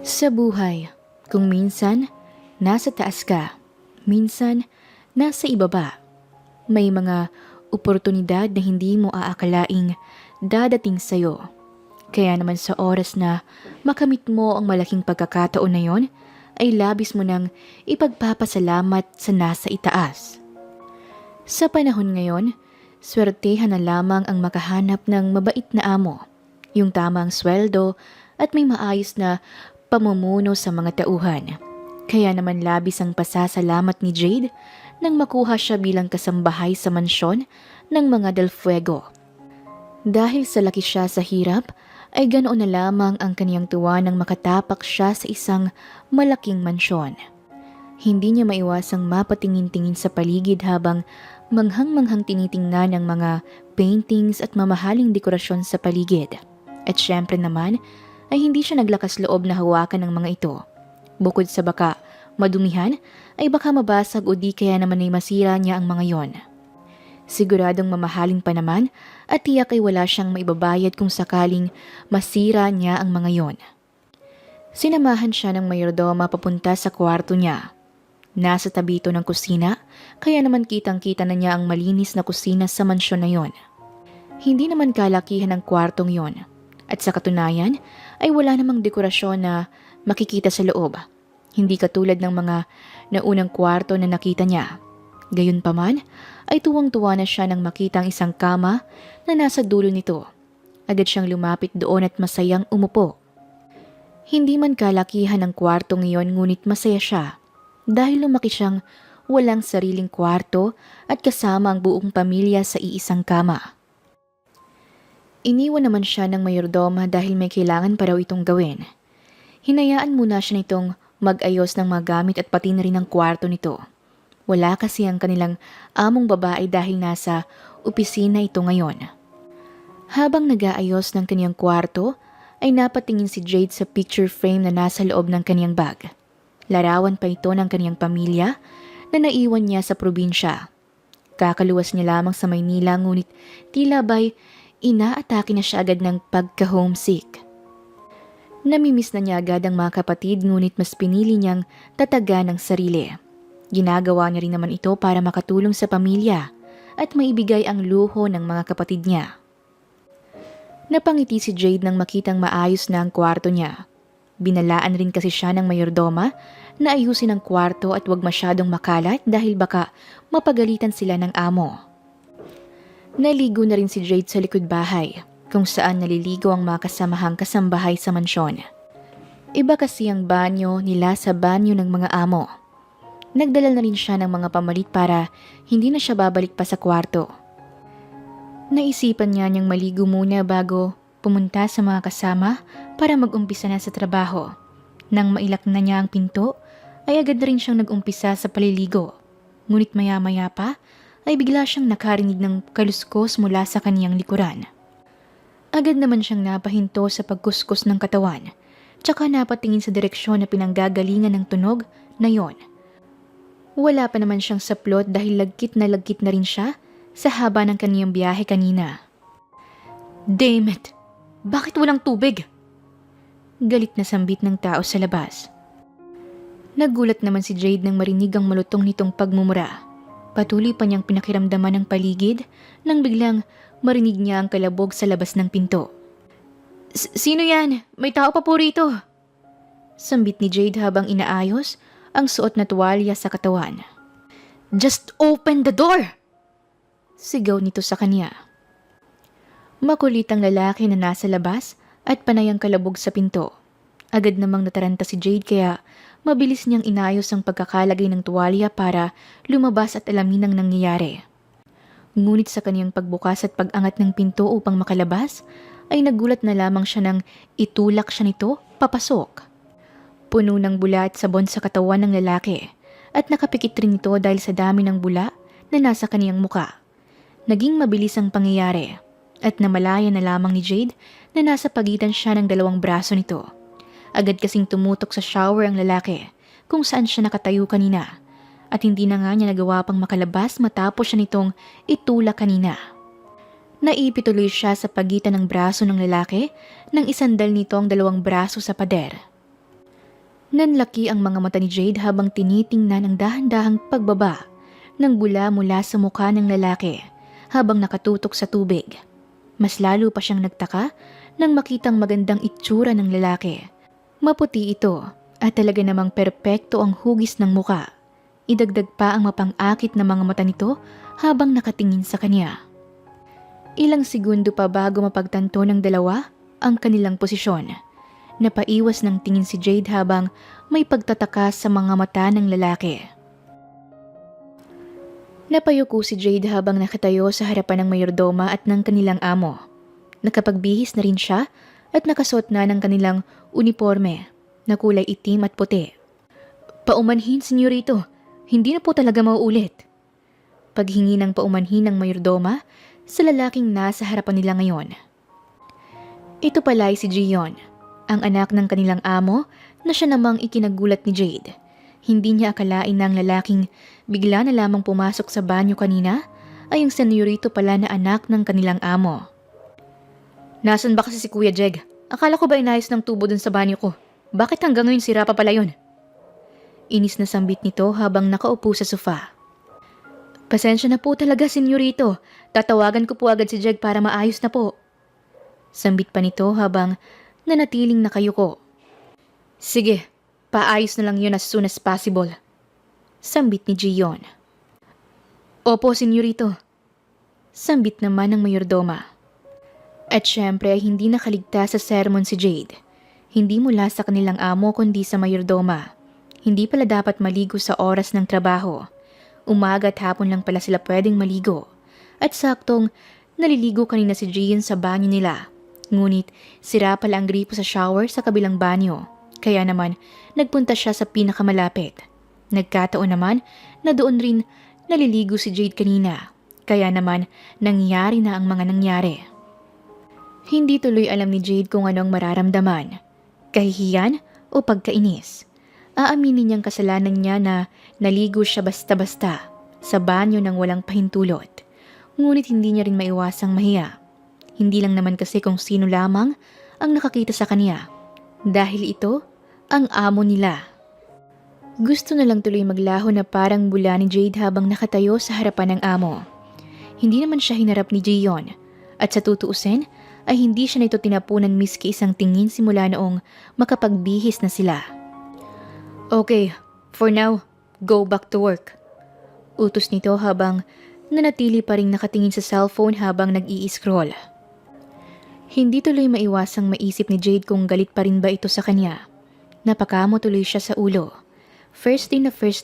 Sa buhay, kung minsan nasa taas ka, minsan nasa ibaba, may mga oportunidad na hindi mo aakalaing dadating sa'yo. Kaya naman sa oras na makamit mo ang malaking pagkakataon na yon, ay labis mo nang ipagpapasalamat sa nasa itaas. Sa panahon ngayon, swertehan na lamang ang makahanap ng mabait na amo, yung tamang sweldo at may maayos na pamumuno sa mga tauhan. Kaya naman labis ang pasasalamat ni Jade nang makuha siya bilang kasambahay sa mansyon ng mga Del Fuego. Dahil sa laki siya sa hirap, ay ganoon na lamang ang kaniyang tuwa nang makatapak siya sa isang malaking mansyon. Hindi niya maiwasang mapatingin-tingin sa paligid habang manghang-manghang tinitingnan ang mga paintings at mamahaling dekorasyon sa paligid. At syempre naman, ay hindi siya naglakas loob na hawakan ng mga ito. Bukod sa baka madumihan, ay baka mabasag o di kaya naman ay masira niya ang mga yon. Siguradong mamahalin pa naman at tiyak ay wala siyang maibabayad kung sakaling masira niya ang mga yon. Sinamahan siya ng mayordoma papunta sa kwarto niya. Nasa tabi ito ng kusina, kaya naman kitang-kita na niya ang malinis na kusina sa mansyon na yon. Hindi naman kalakihan ang kwartong yon. At sa katunayan, ay wala namang dekorasyon na makikita sa loob. Hindi katulad ng mga naunang kwarto na nakita niya. Gayunpaman, ay tuwang-tuwa na siya nang makita ang isang kama na nasa dulo nito. Agad siyang lumapit doon at masayang umupo. Hindi man kalakihan ang kwartong iyon ngunit masaya siya dahil lumaki siyang walang sariling kwarto at kasama ang buong pamilya sa iisang kama. Iniwan naman siya ng mayordoma dahil may kailangan pa raw itong gawin. Hinayaan muna siya nitong mag-ayos ng mga gamit at pati na rin ang kwarto nito. Wala kasi ang kanilang among babae dahil nasa opisina ito ngayon. Habang nag-aayos ng kaniyang kwarto, ay napatingin si Jade sa picture frame na nasa loob ng kaniyang bag. Larawan pa ito ng kaniyang pamilya na naiwan niya sa probinsya. Kakaluwas niya lamang sa Maynila ngunit tila ba'y inaatake na siya agad ng pagka-homesick. Namimiss na niya agad ang mga kapatid ngunit mas pinili niyang tatagan ang sarili. Ginagawa niya rin naman ito para makatulong sa pamilya at maibigay ang luho ng mga kapatid niya. Napangiti si Jade nang makitang maayos na ang kwarto niya. Binalaan rin kasi siya ng mayordoma na ayusin ang kwarto at huwag masyadong makalat dahil baka mapagalitan sila ng amo. Naligo na rin si Jade sa likod bahay kung saan naliligo ang mga kasamahang kasambahay sa mansyon. Iba kasi ang banyo nila sa banyo ng mga amo. Nagdala na rin siya ng mga pamalit para hindi na siya babalik pa sa kwarto. Naisipan niya niyang maligo muna bago pumunta sa mga kasama para mag-umpisa na sa trabaho. Nang mailak na niya ang pinto, ay agad na rin siyang nag-umpisa sa paliligo. Ngunit maya-maya pa, ay bigla siyang nakarinig ng kaluskos mula sa kaniyang likuran. Agad naman siyang napahinto sa pagkuskus ng katawan, tsaka napatingin sa direksyon na pinanggagalingan ng tunog na yon. Wala pa naman siyang saplot dahil lagkit na rin siya sa haba ng kaniyang biyahe kanina. Damn it! Bakit walang tubig? Galit na sambit ng tao sa labas. Nagulat naman si Jade nang marinig ang malutong nitong pagmumura. Patuloy pa niyang pinakiramdaman ang paligid nang biglang marinig niya ang kalabog sa labas ng pinto. Sino yan? May tao pa po rito! Sambit ni Jade habang inaayos ang suot na tuwalya sa katawan. Just open the door! Sigaw nito sa kanya. Makulit ang lalaki na nasa labas at panayang kalabog sa pinto. Agad namang nataranta si Jade kaya mabilis niyang inayos ang pagkakalagay ng tuwalya para lumabas at alamin ang nangyayari. Ngunit sa kaniyang pagbukas at pag-angat ng pinto upang makalabas, ay nagulat na lamang siya nang itulak siya nito papasok. Puno ng bula at sabon sa katawan ng lalaki at nakapikit rin ito dahil sa dami ng bula na nasa kaniyang muka. Naging mabilis ang pangyayari at namalaya na lamang ni Jade na nasa pagitan siya ng dalawang braso nito. Agad kasing tumutok sa shower ang lalaki kung saan siya nakatayo kanina at hindi na nga niya nagawa pang makalabas matapos siya nitong itulak kanina. Naipituloy siya sa pagitan ng braso ng lalaki nang isandal nito ang dalawang braso sa pader. Nanlaki ang mga mata ni Jade habang tinitingnan ang dahan-dahang pagbaba ng bula mula sa mukha ng lalaki habang nakatutok sa tubig. Mas lalo pa siyang nagtaka nang makitang magandang itsura ng lalaki. Maputi ito at talaga namang perpekto ang hugis ng muka. Idagdag pa ang mapang-akit na mga mata nito habang nakatingin sa kanya. Ilang segundo pa bago mapagtanto ng dalawa ang kanilang posisyon. Napaiwas ng tingin si Jade habang may pagtataka sa mga mata ng lalaki. Napayuko si Jade habang nakatayo sa harapan ng mayordoma at ng kanilang amo. Nakapagbihis na rin siya at nakasuot na ng kanilang uniforme na kulay itim at puti. Paumanhin, senyorito. Hindi na po talaga mauulit. Paghingi ng paumanhin ng mayordoma sa lalaking nasa harapan nila ngayon. Ito pala ay si Gion, ang anak ng kanilang amo na siya namang ikinagulat ni Jade. Hindi niya akalain na ang lalaking bigla na lamang pumasok sa banyo kanina ay ang senyorito pala na anak ng kanilang amo. Nasaan ba kasi si Kuya Jeg? Akala ko ba inayos ng tubo dun sa banyo ko? Bakit hanggang ngayon sira pa pala yun? Inis na sambit nito habang nakaupo sa sofa. Pasensya na po talaga, senyorito. Tatawagan ko po agad si Jeg para maayos na po. Sambit pa nito habang nanatiling nakayuko. Sige, paayos na lang yun as soon as possible. Sambit ni Gion. Opo, senyorito. Sambit naman ng mayordoma. At syempre ay hindi nakaligtas sa sermon si Jade. Hindi mula sa kanilang amo kundi sa mayordoma. Hindi pala dapat maligo sa oras ng trabaho. Umaga at hapon lang pala sila pwedeng maligo. At saktong naliligo kanina si Gian sa banyo nila. Ngunit sira pala ang gripo sa shower sa kabilang banyo. Kaya naman nagpunta siya sa pinakamalapit. Nagkataon naman na doon rin naliligo si Jade kanina. Kaya naman nangyari na ang mga nangyari. Hindi tuloy alam ni Jade kung anong mararamdaman. Kahihiyan o pagkainis. Aaminin niyang kasalanan niya na naligo siya basta-basta sa banyo ng walang pahintulot. Ngunit hindi niya rin maiwasang mahiya. Hindi lang naman kasi kung sino lamang ang nakakita sa kanya. Dahil ito ang amo nila. Gusto na lang tuloy maglaho na parang bula ni Jade habang nakatayo sa harapan ng amo. Hindi naman siya hinarap ni Gion. At sa tutuusin ay hindi siya nito tinapunan miski isang tingin simula noong makapagbihis na sila. Okay, for now, go back to work. Utos nito habang nanatili pa ring nakatingin sa cellphone habang nag-i-scroll. Hindi tuloy maiwasang maisip ni Jade kung galit pa rin ba ito sa kanya. Napakamo tuloy siya sa ulo. First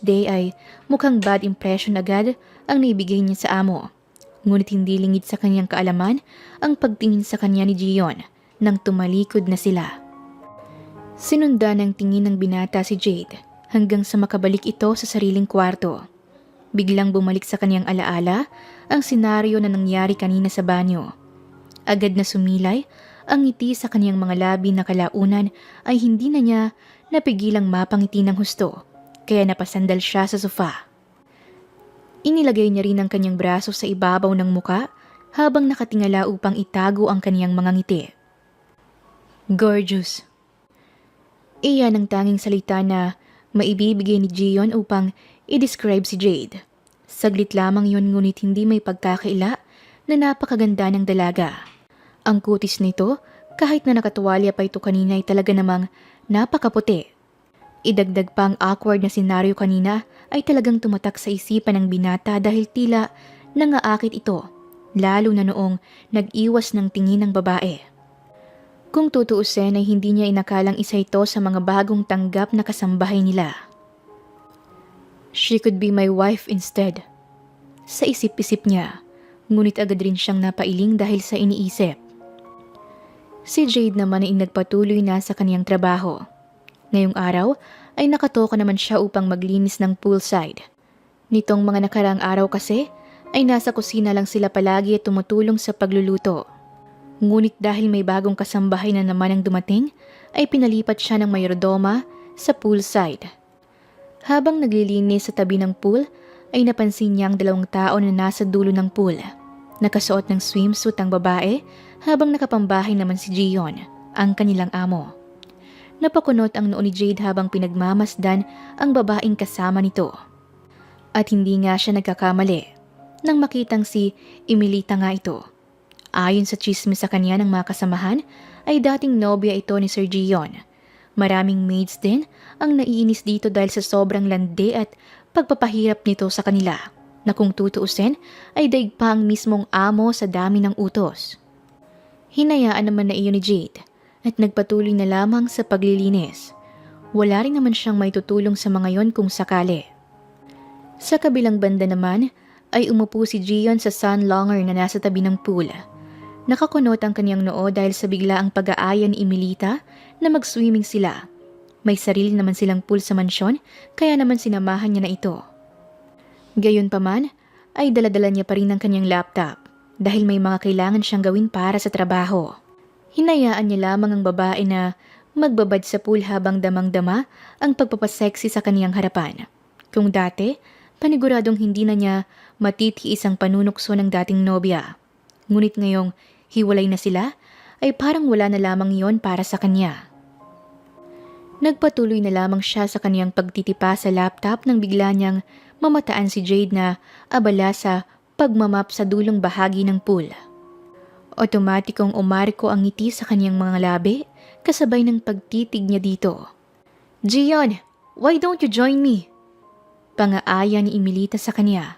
day ay mukhang bad impression agad ang naibigay niya sa amo. Ngunit hindi lingid sa kanyang kaalaman ang pagtingin sa kanya ni Gion nang tumalikod na sila. Sinundan ng tingin ng binata si Jade hanggang sa makabalik ito sa sariling kwarto. Biglang bumalik sa kanyang alaala ang senaryo na nangyari kanina sa banyo. Agad na sumilay ang ngiti sa kanyang mga labi na kalaunan ay hindi na niya napigilang mapangiti ng husto kaya napasandal siya sa sofa. Inilagay niya rin ang kanyang braso sa ibabaw ng muka habang nakatingala upang itago ang kanyang mga ngiti. Gorgeous. Iyan ang tanging salita na maibibigay ni Gion upang i-describe si Jade. Saglit lamang yun ngunit hindi may pagkakaila na napakaganda ng dalaga. Ang kutis nito, kahit na nakatuwalya pa ito kanina ay talaga namang napakaputi. Idagdag pa ang awkward na senaryo kanina ay talagang tumatak sa isipan ng binata dahil tila nangaakit ito, lalo na noong nag-iwas ng tingin ng babae. Kung tutuusin ay hindi niya inakalang isa ito sa mga bagong tanggap na kasambahay nila. She could be my wife instead. Sa isip-isip niya, ngunit agad rin siyang napailing dahil sa iniisip. Si Jade naman ay nagpatuloy na sa kaniyang trabaho. Ngayong araw ay nakatoka naman siya upang maglinis ng poolside. Nitong mga nakaraang araw kasi ay nasa kusina lang sila palagi at tumutulong sa pagluluto. Ngunit dahil may bagong kasambahay na naman ang dumating, ay pinalipat siya ng mayordoma sa poolside. Habang naglilinis sa tabi ng pool, ay napansin niya ang dalawang tao na nasa dulo ng pool. Nakasuot ng swimsuit ang babae habang nakapambahay naman si Gion, ang kanilang amo. Napakunot ang noo ni Jade habang pinagmamasdan ang babaeng kasama nito. At hindi nga siya nagkakamali nang makitang si Emilita nga ito. Ayon sa chismis sa kanya ng mga kasamahan, ay dating nobya ito ni Sir Gion. Maraming maids din ang naiinis dito dahil sa sobrang landi at pagpapahirap nito sa kanila, na kung tutuusin ay daig pa ang mismong amo sa dami ng utos. Hinayaan naman na iyon ni Jade at nagpatuloy na lamang sa paglilinis. Wala rin naman siyang may tutulong sa mga yon kung sakali. Sa kabilang banda naman ay umupo si Gion sa sun longer na nasa tabi ng pool. Nakakunot ang kanyang noo dahil sa biglaang pag-aaya ni Emilita na mag-swimming sila. May sarili naman silang pool sa mansyon kaya naman sinamahan niya na ito. Gayunpaman ay daladala niya pa rin ang kanyang laptop dahil may mga kailangan siyang gawin para sa trabaho. Hinayaan niya lamang ang babae na magbabad sa pool habang damang-dama ang pagpapaseksi sa kaniyang harapan. Kung dati, paniguradong hindi na niya matitiis ang panunukso ng dating nobya. Ngunit ngayong hiwalay na sila, ay parang wala na lamang yon para sa kanya. Nagpatuloy na lamang siya sa kaniyang pagtitipa sa laptop nang bigla niyang mamataan si Jade na abala sa pagmamap sa dulong bahagi ng pool. Otomatikong umarko ang ngiti sa kaniyang mga labi kasabay ng pagtitig niya dito. "Gion, why don't you join me?" Pangaaya ni Emilita sa kanya.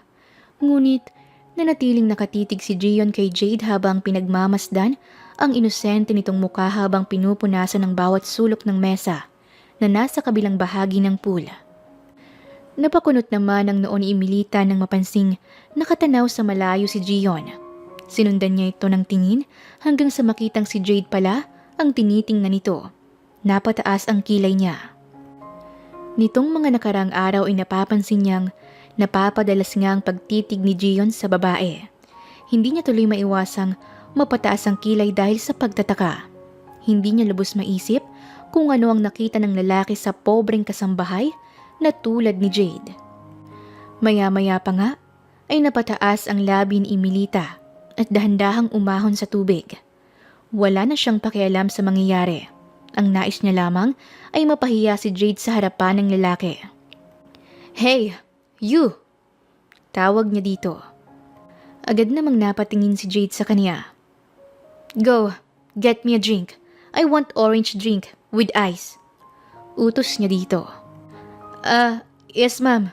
Ngunit nanatiling nakatitig si Gion kay Jade habang pinagmamasdan ang inosente nitong mukha habang pinupunasan ng bawat sulok ng mesa na nasa kabilang bahagi ng pool. Napakunot naman ang noo ni Emilita nang mapansing nakatanaw sa malayo si Gion. Sinundan niya ito ng tingin hanggang sa makitang si Jade pala ang tinitingnan nito. Napataas ang kilay niya. Nitong mga nakaraang araw ay napapansin niyang napapadalas nga ang pagtitig ni Gion sa babae. Hindi niya tuloy maiwasang mapataas ang kilay dahil sa pagtataka. Hindi niya lubos maisip kung ano ang nakita ng lalaki sa pobreng kasambahay na tulad ni Jade. Maya-maya pa nga ay napataas ang labi ni Emilita at dahan-dahang umahon sa tubig. Wala na siyang pakialam sa mangyayari. Ang nais niya lamang ay mapahiya si Jade sa harapan ng lalaki. "Hey, you!" Tawag niya dito. Agad namang napatingin si Jade sa kanya. "Go, get me a drink. I want orange drink with ice." Utos niya dito. Yes ma'am."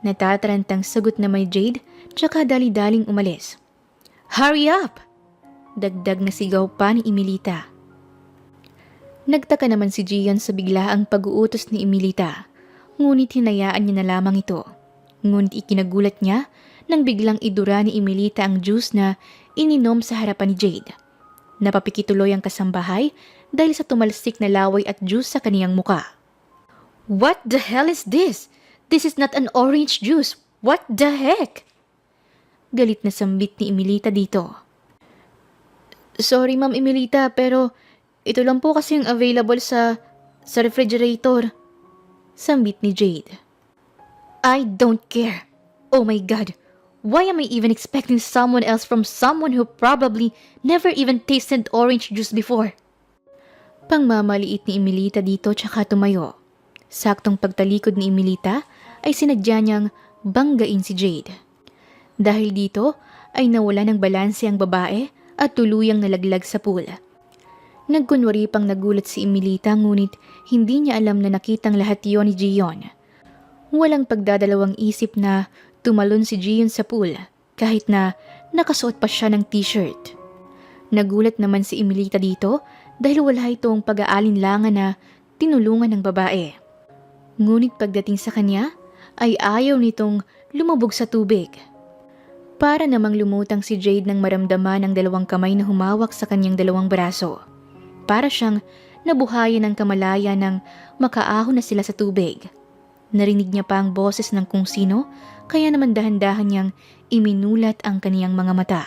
Natatarantang sagot na may Jade tsaka dali-daling umalis. "Hurry up!" Dagdag na sigaw pa ni Emilita. Nagtaka naman si Gion sa biglaang pag-uutos ni Emilita. Ngunit hinayaan niya na lamang ito. Ngunit ikinagulat niya nang biglang idura ni Emilita ang juice na ininom sa harapan ni Jade. Napapikituloy ang kasambahay dahil sa tumalsik na laway at juice sa kaniyang muka. "What the hell is this? This is not an orange juice. What the heck?" Galit na sambit ni Emilita dito. "Sorry Ma'am Emilita, pero ito lang po kasi yung available sa refrigerator." Sambit ni Jade. "I don't care. Oh my God. Why am I even expecting someone else from someone who probably never even tasted orange juice before?" Pangmamaliit ni Emilita dito tsaka tumayo. Saktong pagtalikod ni Emilita ay sinadya niyang banggain si Jade. Dahil dito ay nawala ng balanse ang babae at tuluyang nalaglag sa pool. Nagkunwari pang nagulat si Emilita ngunit hindi niya alam na nakitang lahat yon ni Gion. Walang pagdadalawang isip na tumalon si Gion sa pool kahit na nakasuot pa siya ng t-shirt. Nagulat naman si Emilita dito dahil wala itong pag-aalinlangan na tinulungan ng babae. Ngunit pagdating sa kanya ay ayaw nitong lumubog sa tubig. Para namang lumutang si Jade nang maramdaman ng dalawang kamay na humawak sa kanyang dalawang braso. Para siyang nabuhayan ng kamalaya nang makaahon na sila sa tubig. Narinig niya pa ang boses ng kung sino, kaya naman dahan-dahan niyang iminulat ang kaniyang mga mata.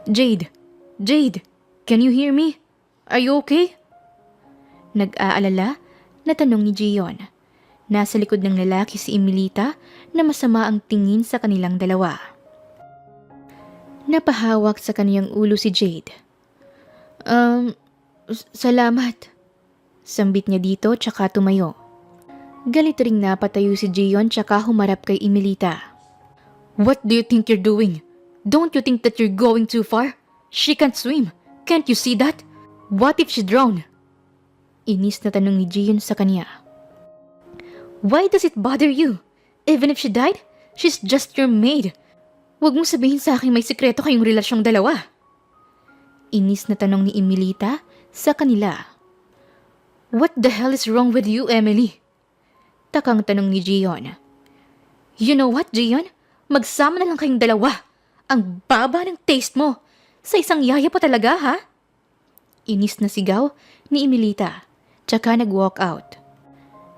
"Jade! Jade! Can you hear me? Are you okay?" Nag-aalala na tanong ni Gion. Nasa likod ng lalaki si Emilita na masama ang tingin sa kanilang dalawa. Napahawak sa kaniyang ulo si Jade. Salamat." Sambit niya dito tsaka tumayo. Galit ring napatayo si Gion tsaka humarap kay Emilita. What do you think you're doing? Don't you think that you're going too far? She can't swim. Can't you see that? What if she drowned? Inis na tanong ni Gion sa kanya. Why does it bother you? Even if she died, she's just your maid. Huwag mong sabihin sa akin may sikreto kayong relasyong dalawa. Inis na tanong ni Emilita sa kanila. What the hell is wrong with you, Emily? Takang tanong ni Gion. You know what, Gion? Magsama na lang kayong dalawa. Ang baba ng taste mo. Sa isang yaya pa talaga, ha? Inis na sigaw ni Emilita, tsaka nag-walk out.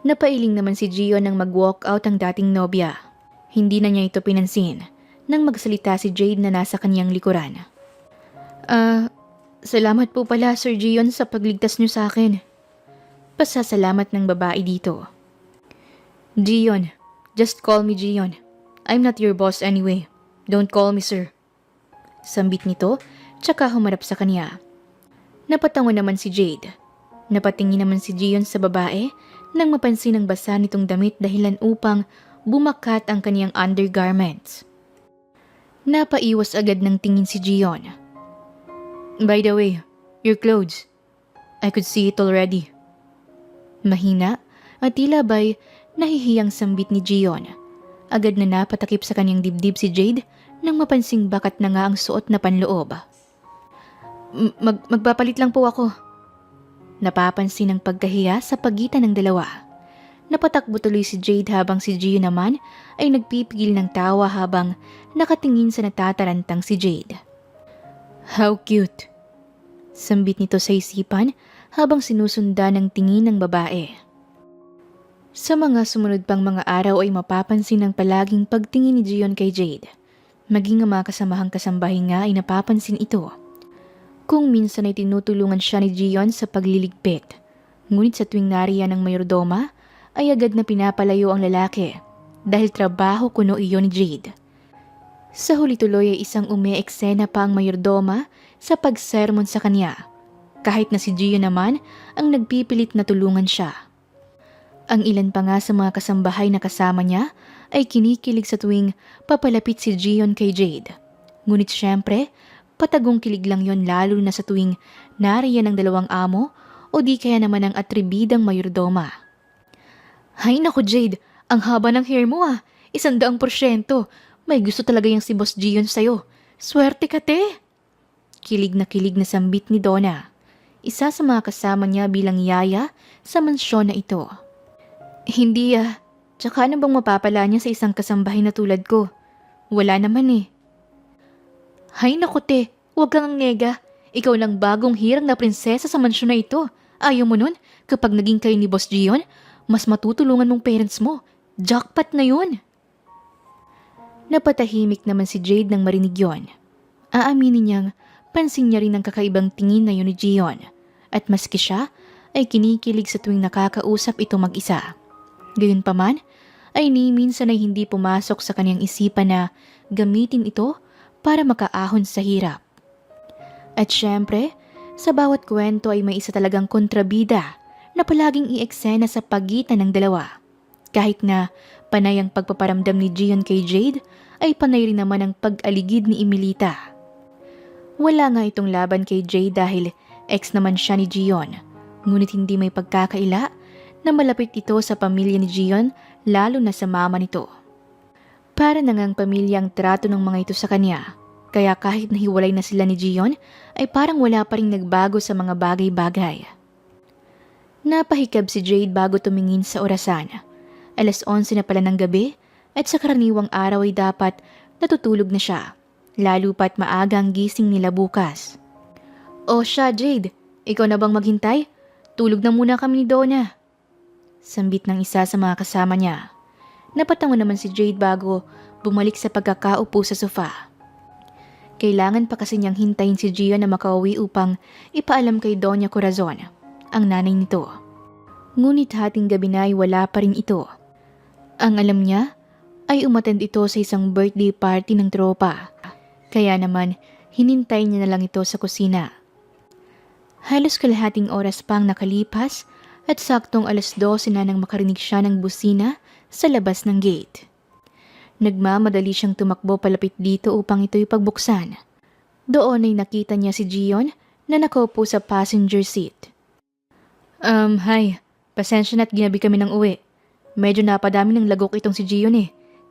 Napailing naman si Gion nang mag-walk out ang dating nobya. Hindi na niya ito pinansin nang magsalita si Jade na nasa kanyang likuran. Salamat po pala, Sir Gion, sa pagligtas niyo sa akin. Pasasalamat ng babae dito. Gion, just call me Gion. I'm not your boss anyway. Don't call me sir. Sambit nito, tsaka humarap sa kanya. Napatango naman si Jade. Napatingin naman si Gion sa babae nang mapansin ang basa nitong damit dahilan upang bumakat ang kaniyang undergarments. Napaiwas agad ng tingin si Gion. By the way, your clothes. I could see it already. Mahina at tila ba'y nahihiyang sambit ni Gion. Agad na napatakip sa kanyang dibdib si Jade nang mapansing bakat na nga ang suot na panloob. Magpapalit lang po ako. Napapansin ang pagkahiya sa pagitan ng dalawa. Napatakbo tuloy si Jade habang si Gion naman ay nagpipigil ng tawa habang nakatingin sa natatarantang si Jade. How cute! Sambit nito sa isipan habang sinusundan ng tingin ng babae. Sa mga sumunod pang mga araw ay mapapansin ang palaging pagtingin ni Gion kay Jade. Maging ang mga kasamahang kasambahay nga ay napapansin ito. Kung minsan ay tinutulungan siya ni Gion sa pagliligpit. Ngunit sa tuwing nariyan ng mayordoma ay agad na pinapalayo ang lalaki dahil trabaho kuno iyon ni Jade. Sa huli tuloy ay isang umeeksena pa ang mayordoma sa pagsermon sa kanya. Kahit na si Gion naman ang nagpipilit na tulungan siya. Ang ilan pa nga sa mga kasambahay na kasama niya ay kinikilig sa tuwing papalapit si Gion kay Jade. Ngunit syempre, patagong kilig lang yon lalo na sa tuwing nariyan ang dalawang amo o di kaya naman ang atribidang mayordoma. Hay naku Jade, ang haba ng hair mo ah, 100%. May gusto talaga yung si Boss Gion sa'yo. Swerte ka te! Kilig na sambit ni Donna. Isa sa mga kasama niya bilang yaya sa mansyon na ito. Hindi tsaka ano bang mapapala niya sa isang kasambahay na tulad ko? Wala naman eh. Hay naku te, huwag kang nega. Ikaw lang bagong hirang na prinsesa sa mansyon na ito. Ayaw mo nun, kapag naging kayo ni Boss Gion, mas matutulungan mong parents mo. Jackpot na yun. Napatahimik naman si Jade nang marinig yon. Aaminin niyang pansin niya rin ang kakaibang tingin na yun ni Gion. At maski siya ay kinikilig sa tuwing nakakausap ito mag-isa. Gayunpaman ay ni minsan ay hindi pumasok sa kanyang isipan na gamitin ito para makaahon sa hirap. At syempre, sa bawat kwento ay may isa talagang kontrabida na palaging i-eksena sa pagitan ng dalawa. Kahit na panay ang pagpaparamdam ni Gion kay Jade, ay panay rin naman ang pag-aligid ni Emilita. Wala nga itong laban kay Jade dahil ex naman siya ni Gion, ngunit hindi may pagkakaila na malapit ito sa pamilya ni Gion, lalo na sa mama nito. Para na ngang pamilya ang trato ng mga ito sa kanya, kaya kahit nahiwalay na sila ni Gion, ay parang wala pa ring nagbago sa mga bagay-bagay. Napahikab si Jade bago tumingin sa orasan. 11:00 na pala ng gabi at sa karaniwang araw ay dapat natutulog na siya, lalo pa't maaga ang gising nila bukas. O siya Jade, ikaw na bang maghintay? Tulog na muna kami ni Donna. Sambit ng isa sa mga kasama niya. Napatango naman si Jade bago bumalik sa pagkakaupo sa sofa. Kailangan pa kasi niyang hintayin si Gion na makauwi upang ipaalam kay Doña Corazon, ang nanay nito. Ngunit hating gabi na ay wala pa rin ito. Ang alam niya ay umattend ito sa isang birthday party ng tropa. Kaya naman hinintay niya na lang ito sa kusina. Halos kalahating oras pang nakalipas at saktong 12:00 na nang makarinig siya ng busina sa labas ng gate. Nagmamadali siyang tumakbo palapit dito upang ito'y pagbuksan. Doon ay nakita niya si Gion na nakaupo sa passenger seat. Hi. Pasensya na't ginabi kami ng uwi. Medyo napadami ng lagok itong si Gion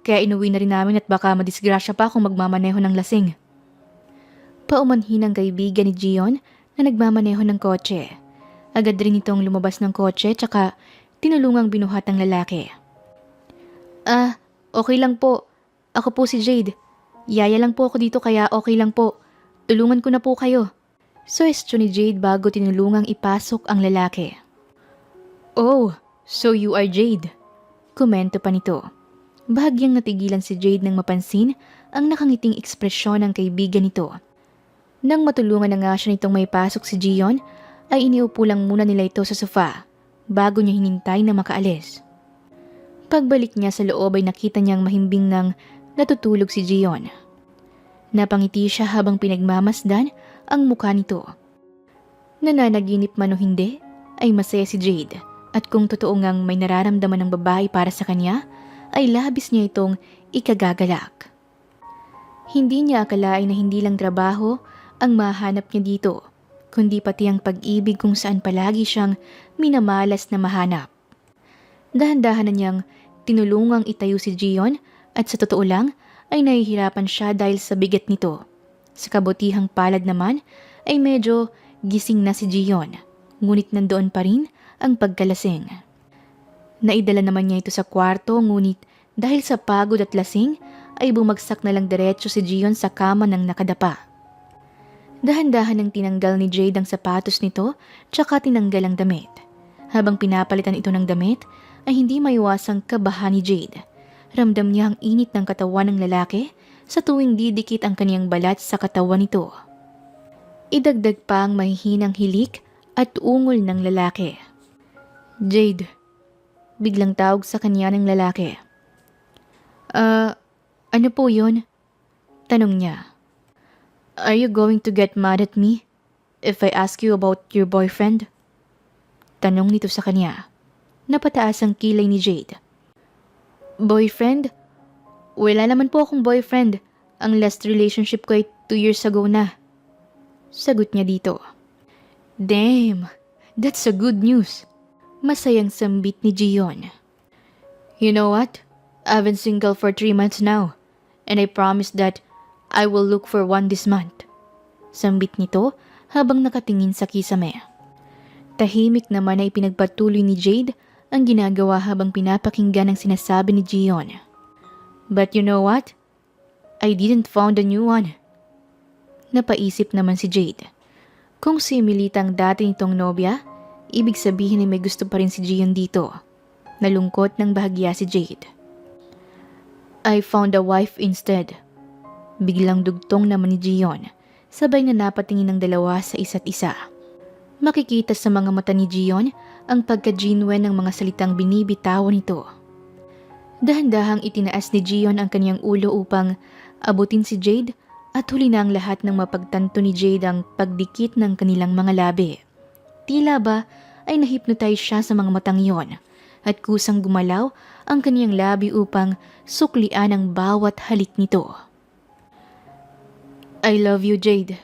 kaya inuwi na rin namin at baka madisgrasya pa kung magmamaneho ng lasing. Paumanhin ang kaibigan ni Gion na nagmamaneho ng kotse. Agad rin itong lumabas ng kotse tsaka tinulungang binuhat ang lalaki. Okay lang po. Ako po si Jade. Yaya lang po ako dito kaya okay lang po. Tulungan ko na po kayo. Suwestyo ni Jade bago tinulungang ipasok ang lalaki. Oh, so you are Jade. Komento pa nito. Bahagyang natigilan si Jade nang mapansin ang nakangiting ekspresyon ng kaibigan nito. Nang matulungan na nga siya nitong may pasok si Gion, ay iniupo lang muna nila ito sa sofa bago niya hinintay na makaalis. Pagbalik niya sa loob ay nakita niyang mahimbing nang natutulog si Gion. Napangiti siya habang pinagmamasdan ang mukha nito. Nananaginip man o hindi, ay masaya si Jade at kung totoo ngang may nararamdaman ng babae para sa kanya, ay labis niya itong ikagagalak. Hindi niya akalain na hindi lang trabaho ang mahanap niya dito, kundi pati ang pag-ibig kung saan palagi siyang minamalas na mahanap. Dahan-dahan na niyang tinulungang itayo si Gion at sa totoo lang ay nahihirapan siya dahil sa bigat nito. Sa kabutihang palad naman ay medyo gising na si Gion, ngunit nandoon pa rin ang pagkalasing. Naidala naman niya ito sa kwarto ngunit dahil sa pagod at lasing ay bumagsak na lang diretso si Gion sa kama ng nakadapa. Dahan-dahan ang tinanggal ni Jade ang sapatos nito tsaka tinanggal ang damit. Habang pinapalitan ito ng damit ay hindi maiwasang kabahan ni Jade. Ramdam niya ang init ng katawan ng lalaki sa tuwing didikit ang kaniyang balat sa katawan nito. Idagdag pa ang mahihinang hilik at ungol ng lalaki. Jade, biglang tawag sa kanya ng lalaki. Ano po yun? Tanong niya. Are you going to get mad at me if I ask you about your boyfriend? Tanong nito sa kanya. Napataas ang kilay ni Jade. Boyfriend? Wala naman po akong boyfriend. Ang last relationship ko ay 2 years ago na. Sagot niya dito. Damn, that's a good news. Masayang sambit ni Gion. You know what? I've been single for 3 months now. And I promise that I will look for one this month. Sambit nito habang nakatingin sa kisame. Tahimik naman ay pinagpatuloy ni Jade ang ginagawa habang pinapakinggan ang sinasabi ni Gion. But you know what? I didn't found a new one. Napaisip naman si Jade. Kung si Emilita ang dati nitong nobya, ibig sabihin ay may gusto pa rin si Gion dito. Nalungkot ng bahagya si Jade. I found a wife instead. Biglang dugtong naman ni Gion, sabay na napatingin ng dalawa sa isa't isa. Makikita sa mga mata ni Gion ang pagka-genuine ng mga salitang binibitawan nito. Dahan-dahang itinaas ni Gion ang kanyang ulo upang abutin si Jade at huli na ang lahat ng mapagtanto ni Jade ang pagdikit ng kanilang mga labi. Tila ba ay nahipnotize siya sa mga matang iyon at kusang gumalaw ang kanyang labi upang suklian ang bawat halik nito. I love you, Jade.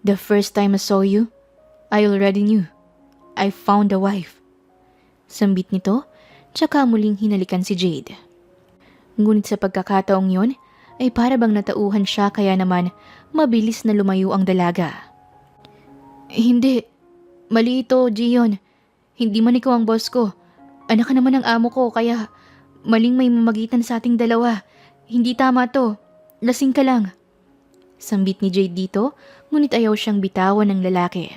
The first time I saw you, I already knew. I found a wife. Sambit nito, tsaka muling hinalikan si Jade. Ngunit sa pagkakataong yon, ay para bang natauhan siya kaya naman mabilis na lumayo ang dalaga. Hindi. Mali ito, Gion. Hindi man ikaw ang boss ko. Anak ka naman ng amo ko kaya maling may mamagitan sa ating dalawa. Hindi tama to. Lasing ka lang. Sambit ni Jade dito, ngunit ayaw siyang bitawan ng lalaki.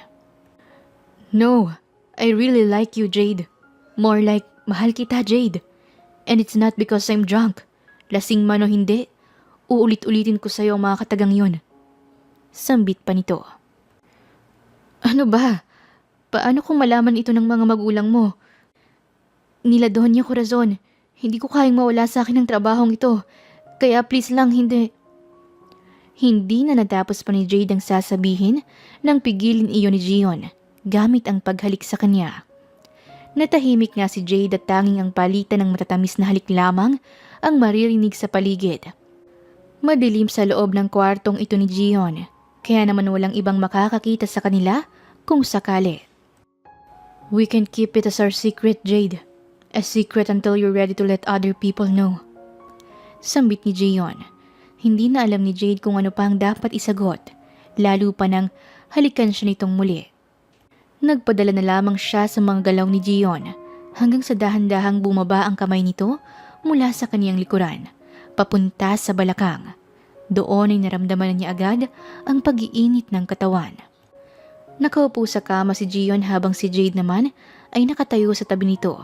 No, I really like you, Jade. More like, mahal kita, Jade. And it's not because I'm drunk. Lasing man o hindi, uulit-ulitin ko sa'yo ang mga katagang yun. Sambit pa nito. Ano ba? Paano kung malaman ito ng mga magulang mo? Nila Doña Corazon, hindi ko kayang mawala sa akin ng trabahong ito. Kaya please lang, hindi. Hindi na natapos pa ni Jade ang sasabihin nang pigilin iyon ni Gion gamit ang paghalik sa kanya. Natahimik nga si Jade at tanging ang palitan ng matatamis na halik lamang ang maririnig sa paligid. Madilim sa loob ng kwartong ito ni Gion, kaya naman walang ibang makakakita sa kanila kung sakali. We can keep it as our secret, Jade. A secret until you're ready to let other people know. Sambit ni Gion. Hindi na alam ni Jade kung ano pa ang dapat isagot, lalo pa nang halikan siya nitong muli. Nagpadala na lamang siya sa mga galaw ni Gion hanggang sa dahan-dahang bumaba ang kamay nito mula sa kaniyang likuran, papunta sa balakang. Doon ay naramdaman niya agad ang pag-iinit ng katawan. Nakaupo sa kama si Gion habang si Jade naman ay nakatayo sa tabi nito,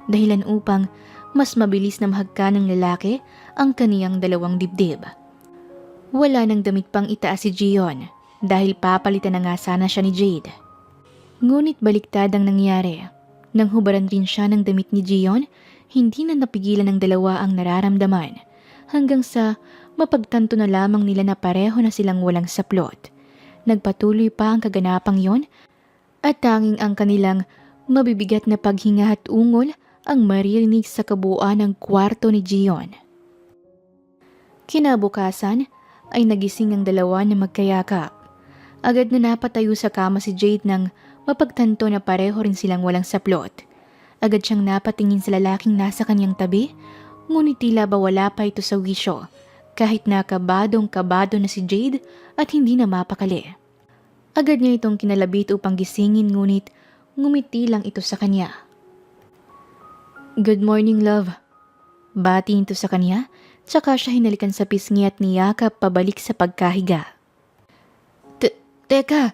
dahilan upang mas mabilis na mahagka ng lalaki ang kaniyang dalawang dibdib. Wala nang damit pang itaas si Gion dahil papalitan na nga sana siya ni Jade. Ngunit baliktad ang nangyari. Nang hubaran rin siya ng damit ni Gion, hindi na napigilan ng dalawa ang nararamdaman hanggang sa mapagtanto na lamang nila na pareho na silang walang saplot. Nagpatuloy pa ang kaganapang yon at tanging ang kanilang mabibigat na paghinga at ungol ang maririnig sa kabuuan ng kwarto ni Gion. Kinabukasan ay nagising ang dalawa na magkayakap. Agad na napatayo sa kama si Jade nang mapagtanto na pareho rin silang walang saplot. Agad siyang napatingin sa lalaking nasa kanyang tabi, ngunit tila ba wala pa ito sa wisyo, kahit na kabadong-kabado na si Jade at hindi na mapakali. Agad niya itong kinalabit upang gisingin ngunit ngumiti lang ito sa kanya. Good morning, love. Bati ito sa kanya, tsaka siya hinalikan sa pisngi at niyakap pabalik sa pagkahiga. Teka,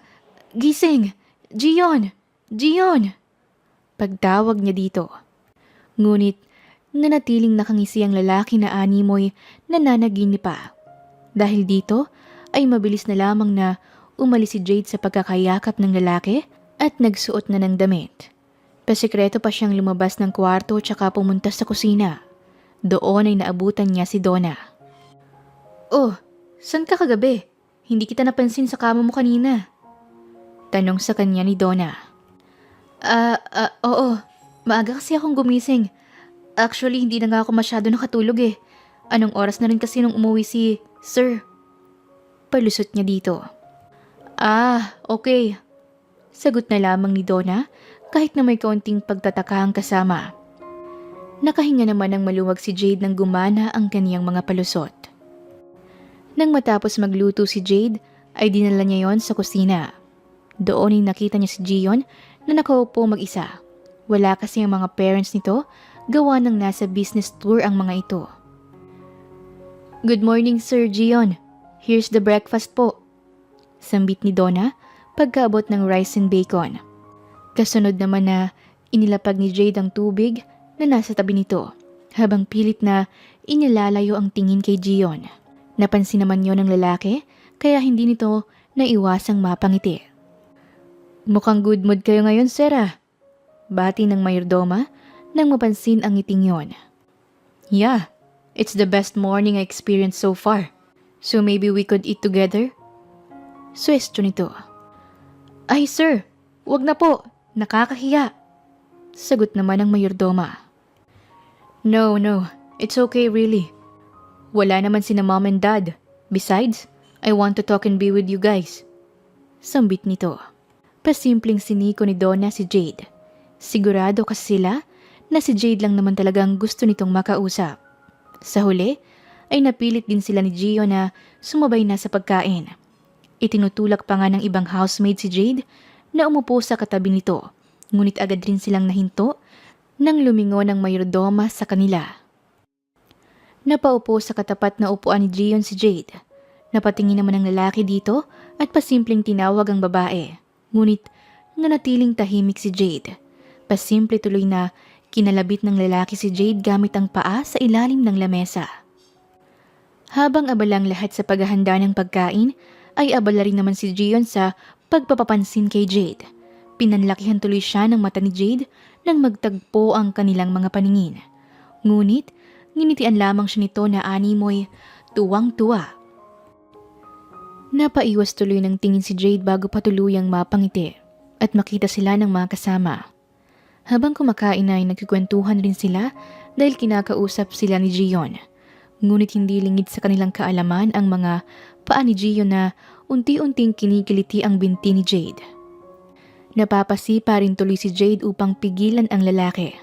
gising! Gion! Gion! Pagtawag niya dito. Ngunit nanatiling nakangisi ang lalaki na animoy nananaginip pa. Dahil dito ay mabilis na lamang na umalis si Jade sa pagkakayakap ng lalaki at nagsuot na ng damit. Pasikreto pa siyang lumabas ng kwarto tsaka pumunta sa kusina. Doon ay naabutan niya si Donna. Oh, saan ka kagabi? Hindi kita napansin sa kama mo kanina. Tanong sa kanya ni Donna. Oo. Maaga kasi akong gumising. Actually, hindi na nga ako masyado nakatulog eh. Anong oras na rin kasi nung umuwi si Sir? Palusot niya dito. Okay. Sagot na lamang ni Donna kahit na may kaunting pagtataka ang kasama. Nakahinga naman ng maluwag si Jade nang gumana ang kaniyang mga palusot. Nang matapos magluto si Jade, ay dinala niya yon sa kusina. Doon ay nakita niya si Gion na nakaupo mag-isa. Wala kasi ang mga parents nito, gawa ng nasa business tour ang mga ito. Good morning, Sir Gion. Here's the breakfast po. Sambit ni Donna pagkaabot ng rice and bacon. Kasunod naman na inilapag ni Jade ang tubig na nasa tabi nito, habang pilit na inilalayo ang tingin kay Gion. Napansin naman yon ng lalaki, kaya hindi nito naiwasang mapangiti. Mukhang good mood kayo ngayon, Sarah. Bati ng mayordoma nang mapansin ang ngiting yon. Yeah, it's the best morning I experienced so far. So maybe we could eat together? Suwestyo nito. Ay sir, wag na po. Nakakahiya. Sagot naman ng mayordoma. No, it's okay really. Wala naman sina mom and dad. Besides, I want to talk and be with you guys. Sambit nito. Pasimpleng siniko ni Donna si Jade. Sigurado kasi sila na si Jade lang naman talagang gusto nitong makausap. Sa huli, ay napilit din sila ni Gio na sumabay na sa pagkain. Itinutulak pa nga ng ibang housemaid si Jade na umupo sa katabi nito, ngunit agad rin silang nahinto nang lumingon ang mayordoma sa kanila. Napaupo sa katapat na upuan ni Gion si Jade. Napatingin naman ang lalaki dito at pasimpleng tinawag ang babae. Ngunit nanatiling tahimik si Jade. Pasimple tuloy na kinalabit ng lalaki si Jade gamit ang paa sa ilalim ng lamesa. Habang abalang lahat sa paghahanda ng pagkain, ay abala rin naman si Gion sa pagpapapansin kay Jade. Pinanlakihan tuloy siya ng mata ni Jade nang magtagpo ang kanilang mga paningin. Ngunit, nginitian lamang siya nito na animoy tuwang-tuwa. Napaiwas tuloy ng tingin si Jade bago patuluyang mapangiti at makita sila ng mga kasama. Habang kumakain ay nagkikwentuhan rin sila dahil kinakausap sila ni Gion. Ngunit hindi lingid sa kanilang kaalaman ang mga paa ni Gion na unti-unting kinikiliti ang binti ni Jade. Napapasipa rin tuloy si Jade upang pigilan ang lalaki.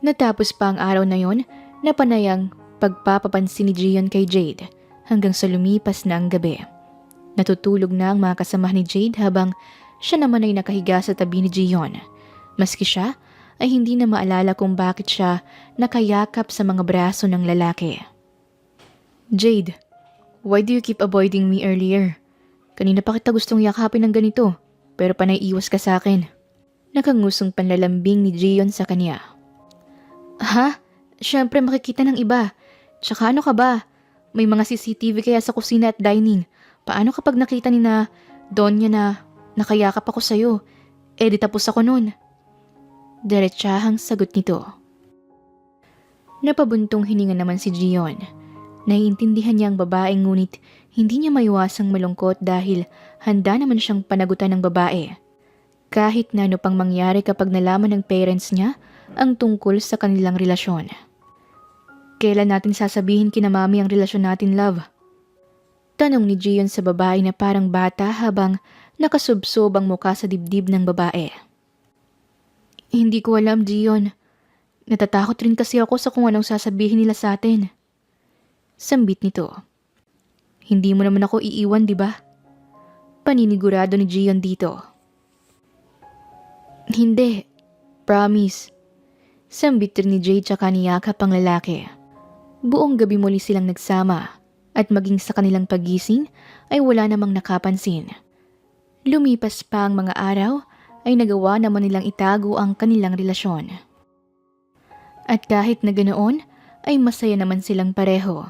Natapos pa ang araw na yon na panayang pagpapapansin ni Gion kay Jade hanggang sa lumipas na ang gabi. Natutulog na ang mga kasamahan ni Jade habang siya naman ay nakahiga sa tabi ni Gion. Maski siya ay hindi na maalala kung bakit siya nakayakap sa mga braso ng lalaki. Jade, why do you keep avoiding me earlier? Kanina pa kita gustong yakapin ng ganito, pero panay iwas ka sa akin. Nakangusong panlalambing ni Gion sa kanya. Ha? Siyempre makikita ng iba. Tsaka ano ka ba? May mga CCTV kaya sa kusina at dining. Paano kapag nakita ni na Donya na nakayakap ako sa'yo? Di tapos ako nun. Diretsahang sagot nito. Napabuntong hininga naman si Gion. Naiintindihan niya ang babae ngunit hindi niya maiwasang malungkot dahil handa naman siyang panagutan ng babae. Kahit na ano pang mangyari kapag nalaman ng parents niya ang tungkol sa kanilang relasyon. Kailan natin sasabihin kina mami ang relasyon natin, love? Tanong ni Gion sa babae na parang bata habang nakasubsob ang muka sa dibdib ng babae. Hindi ko alam, Gion. Natatakot rin kasi ako sa kung anong sasabihin nila sa atin. Sambit nito. Hindi mo naman ako iiwan, di ba? Paninigurado ni Gion dito. Hindi. Promise. Sambit rin ni Jade tsaka niyakap ang lalaki. Buong gabi muli silang nagsama at maging sa kanilang pagising ay wala namang nakapansin. Lumipas pa ang mga araw ay nagawa naman nilang itago ang kanilang relasyon. At kahit na ganoon ay masaya naman silang pareho.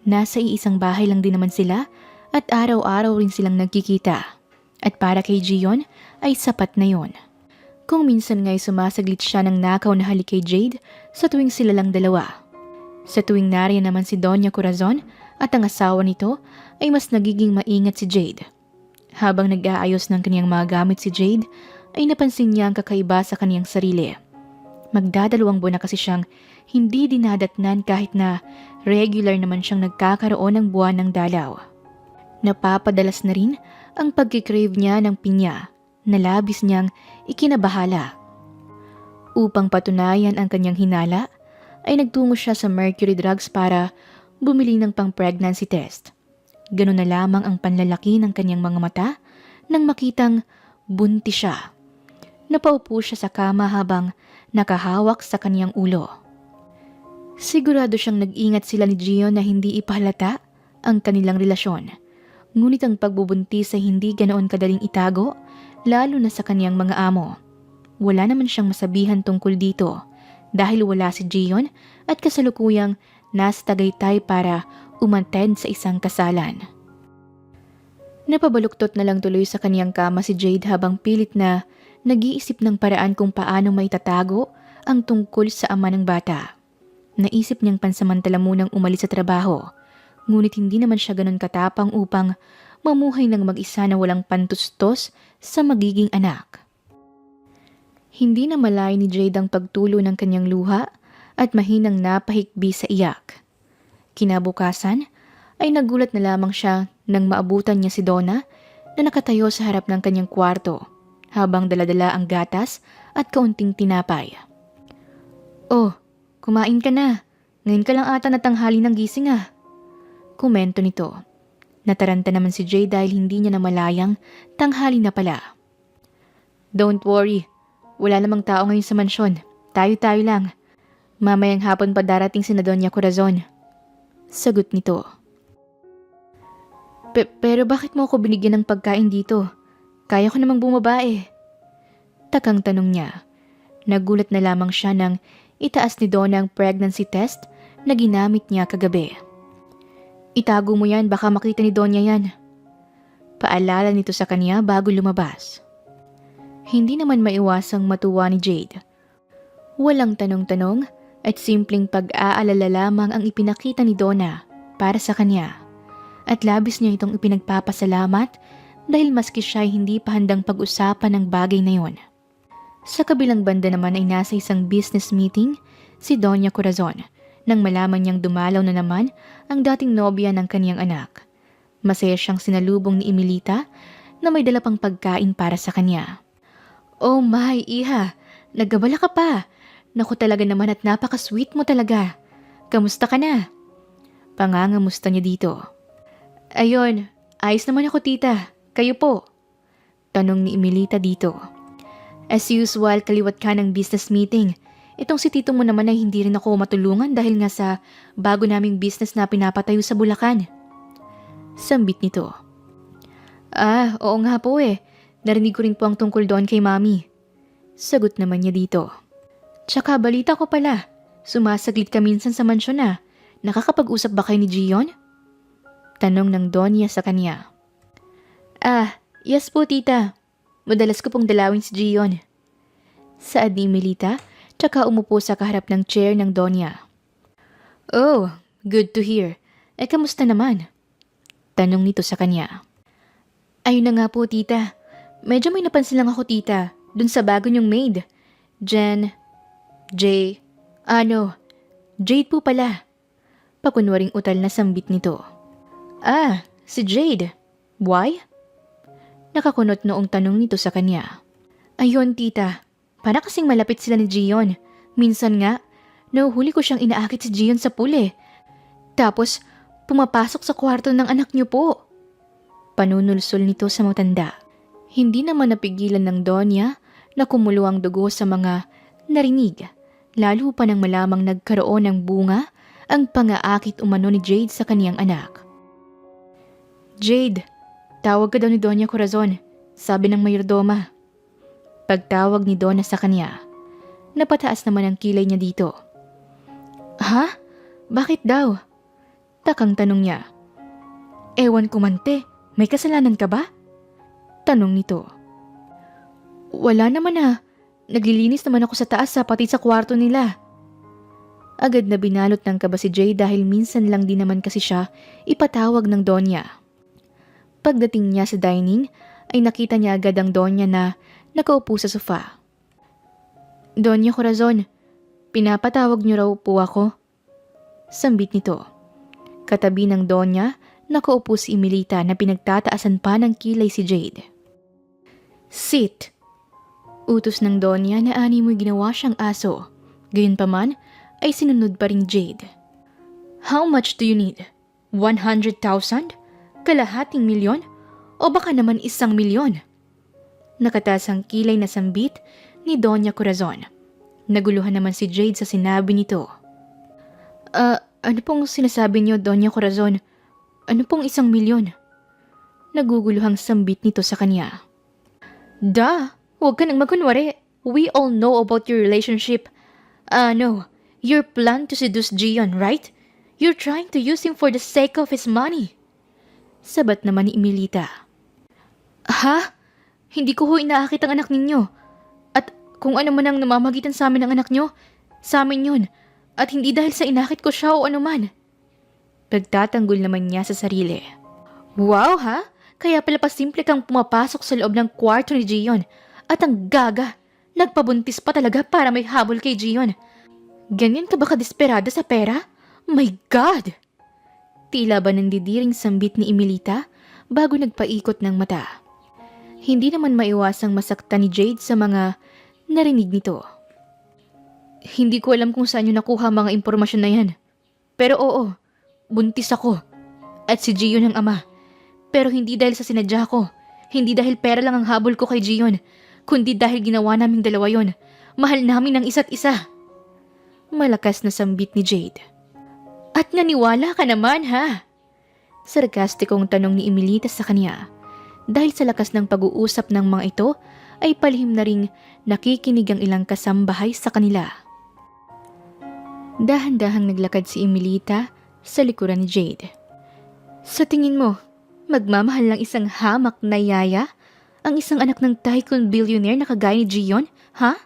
Nasa iisang bahay lang din naman sila at araw-araw rin silang nagkikita. At para kay Gion ay sapat na yon. Kung minsan nga'y sumasaglit siya ng nakaw na halik kay Jade sa tuwing sila lang dalawa. Sa tuwing nariyan naman si Donya Corazon at ang asawa nito ay mas nagiging maingat si Jade. Habang nag-aayos ng kaniyang mga gamit si Jade ay napansin niya ang kakaiba sa kaniyang sarili. Magdadalawang buwan na kasi siyang hindi dinadatnan kahit na regular naman siyang nagkakaroon ng buwan ng dalaw. Napapadalas na rin ang pagkikrave niya ng pinya na labis niyang ikinabahala. Upang patunayan ang kanyang hinala, ay nagtungo siya sa Mercury Drugs para bumili ng pang-pregnancy test. Ganun na lamang ang panlalaki ng kanyang mga mata nang makitang buntis siya. Napaupo siya sa kama habang nakahawak sa kanyang ulo. Sigurado siyang nag-ingat sila ni Gion na hindi ipahalata ang kanilang relasyon. Ngunit ang pagbubuntis ay hindi ganoon kadaling itago, lalo na sa kanyang mga amo. Wala naman siyang masabihan tungkol dito dahil wala si Gion at kasalukuyang nasa Tagaytay para umattend sa isang kasalan. Napabaluktot na lang tuloy sa kaniyang kama si Jade habang pilit na nag-iisip ng paraan kung paano maitatago ang tungkol sa ama ng bata. Naisip niyang pansamantala munang umalis sa trabaho, ngunit hindi naman siya ganun katapang upang mamuhay ng mag-isa na walang pantustos sa magiging anak. Hindi na malay ni Jade ang pagtulo ng kanyang luha at mahinang napahikbi sa iyak. Kinabukasan ay nagulat na lamang siya nang maabutan niya si Donna na nakatayo sa harap ng kanyang kwarto habang daladala ang gatas at kaunting tinapay. Oh, kumain ka na. Ngayon ka lang ata natanghali ng gising ah. Komento nito. Nataranta naman si Jade dahil hindi niya namalayang tanghali na pala. Don't worry. Wala namang tao ngayon sa mansyon. Tayo-tayo lang. Mamayang hapon pa darating si Donya Corazon. Sagot nito. Pero bakit mo ako binigyan ng pagkain dito? Kaya ko namang bumaba eh. Takang tanong niya. Nagulat na lamang siya nang itaas ni Donna ang pregnancy test na ginamit niya kagabi. Itago mo yan, baka makita ni Donya yan. Paalala nito sa kanya bago lumabas. Hindi naman maiwasang matuwa ni Jade. Walang tanong-tanong at simpleng pag-aalala lamang ang ipinakita ni Donna para sa kanya. At labis niya itong ipinagpapasalamat dahil maski siya ay hindi pa handang pag-usapan ng bagay na yon. Sa kabilang banda naman ay nasa isang business meeting si Doña Corazon nang malaman niyang dumalaw na naman ang dating nobya ng kaniyang anak. Masaya siyang sinalubong ni Emilita na may dala pang pagkain para sa kanya. "Oh my, iha, nagabala ka pa. Naku talaga naman at napaka-sweet mo talaga. Kamusta ka na?" Pangangamusta niya dito. "Ayun, ayos naman ako tita. Kayo po?" Tanong ni Emilita dito. "As usual, kaliwat ka ng business meeting. Itong si tito mo naman ay hindi rin ako matulungan dahil nga sa bago naming business na pinapatayo sa Bulacan." Sambit nito. Oo nga po eh. Narinig ko rin po ang tungkol doon kay Mami." Sagot naman niya dito. "Tsaka balita ko pala, sumasaglit ka minsan sa mansyon na. Nakakapag-usap ba kayo ni Gion?" Tanong ng Donya sa kanya. Yes po tita. Madalas ko pong dalawin si Gion." Saad ni Melita, tsaka umupo sa kaharap ng chair ng Donya. "Oh, good to hear. Kamusta naman?" Tanong nito sa kanya. "Ayun na nga po tita. Medyo may napansin lang ako tita, dun sa bago niyong maid. Jade po pala." Pakunwaring utal na sambit nito. Si Jade. Why?" Nakakunot noong tanong nito sa kanya. "Ayun tita, para kasing malapit sila ni Gion. Minsan nga, nahuhuli ko siyang inaakit si Gion sa pool eh. Tapos, pumapasok sa kwarto ng anak niyo po." Panunulsol nito sa matanda. Hindi naman napigilan ng Donya na kumulo ang dugo sa mga narinig, lalo pa nang malamang nagkaroon ng bunga ang pangaakit umano ni Jade sa kaniyang anak. "Jade, tawag ka daw ni Doña Corazon," sabi ng mayordoma. Pagtawag ni Donna sa kanya, napataas naman ang kilay niya dito. "Ha? Bakit daw?" Takang tanong niya. "Ewan ko mante, may kasalanan ka ba?" Tanong nito. "Wala naman ah. Naglilinis naman ako sa taas pati sa kwarto nila." Agad na binalot ng kaba si Jay dahil minsan lang din naman kasi siya ipatawag ng Donya. Pagdating niya sa dining ay nakita niya agad ang Donya na nakaupo sa sofa. "Doña Corazon, pinapatawag niyo raw po ako." Sambit nito. Katabi ng Donya, nakaupo si Emilita na pinagtataasan pa ng kilay si Jade. "Sit." Utos ng Donya na animoy ginawa siyang aso. Gayunpaman ay sinunod pa rin Jade. "How much do you need? 100,000? Kalahating milyon? O baka naman 1,000,000? Nakataas ang kilay na sambit ni Doña Corazon. Naguluhan naman si Jade sa sinabi nito. Ano pong sinasabi niyo, Doña Corazon? Ano pong 1,000,000? Naguguluhang sambit nito sa kanya. Huwag ka nang magkunwari. We all know about your relationship. No, your plan to seduce Gion, right? You're trying to use him for the sake of his money." Sabat naman ni Emilita. "Ha? Hindi ko ho inaakit ang anak ninyo. At kung ano man ang namamagitan sa amin ng anak nyo, sa amin yun. At hindi dahil sa inakit ko siya o anuman." Pagtatanggol naman niya sa sarili. "Wow ha? Kaya pala pasimple kang pumapasok sa loob ng kwarto ni Gion. At ang gaga, nagpabuntis pa talaga para may habol kay Gion. Ganyan ka ba kadesperada sa pera? My God!" Tila ba nandidiring sambit ni Emilita bago nagpaikot ng mata. Hindi naman maiwasang masaktan ni Jade sa mga narinig nito. "Hindi ko alam kung saan niyo nakuha mga impormasyon na yan. Pero oo, buntis ako. At si Gion ang ama. Pero hindi dahil sa sinadya ko. Hindi dahil pera lang ang habol ko kay Gion. Kundi dahil ginawa naming dalawa yon. Mahal namin ang isa't isa." Malakas na sambit ni Jade. "At naniwala ka naman ha?" Sarkastikong tanong ni Emilita sa kanya. Dahil sa lakas ng pag-uusap ng mga ito, ay palihim na ring nakikinig ang ilang kasambahay sa kanila. Dahan-dahang naglakad si Emilita sa likuran ni Jade. "Sa tingin mo, magmamahal ng isang hamak na yaya ang isang anak ng tycoon billionaire na kagaya ni Gion? Ha?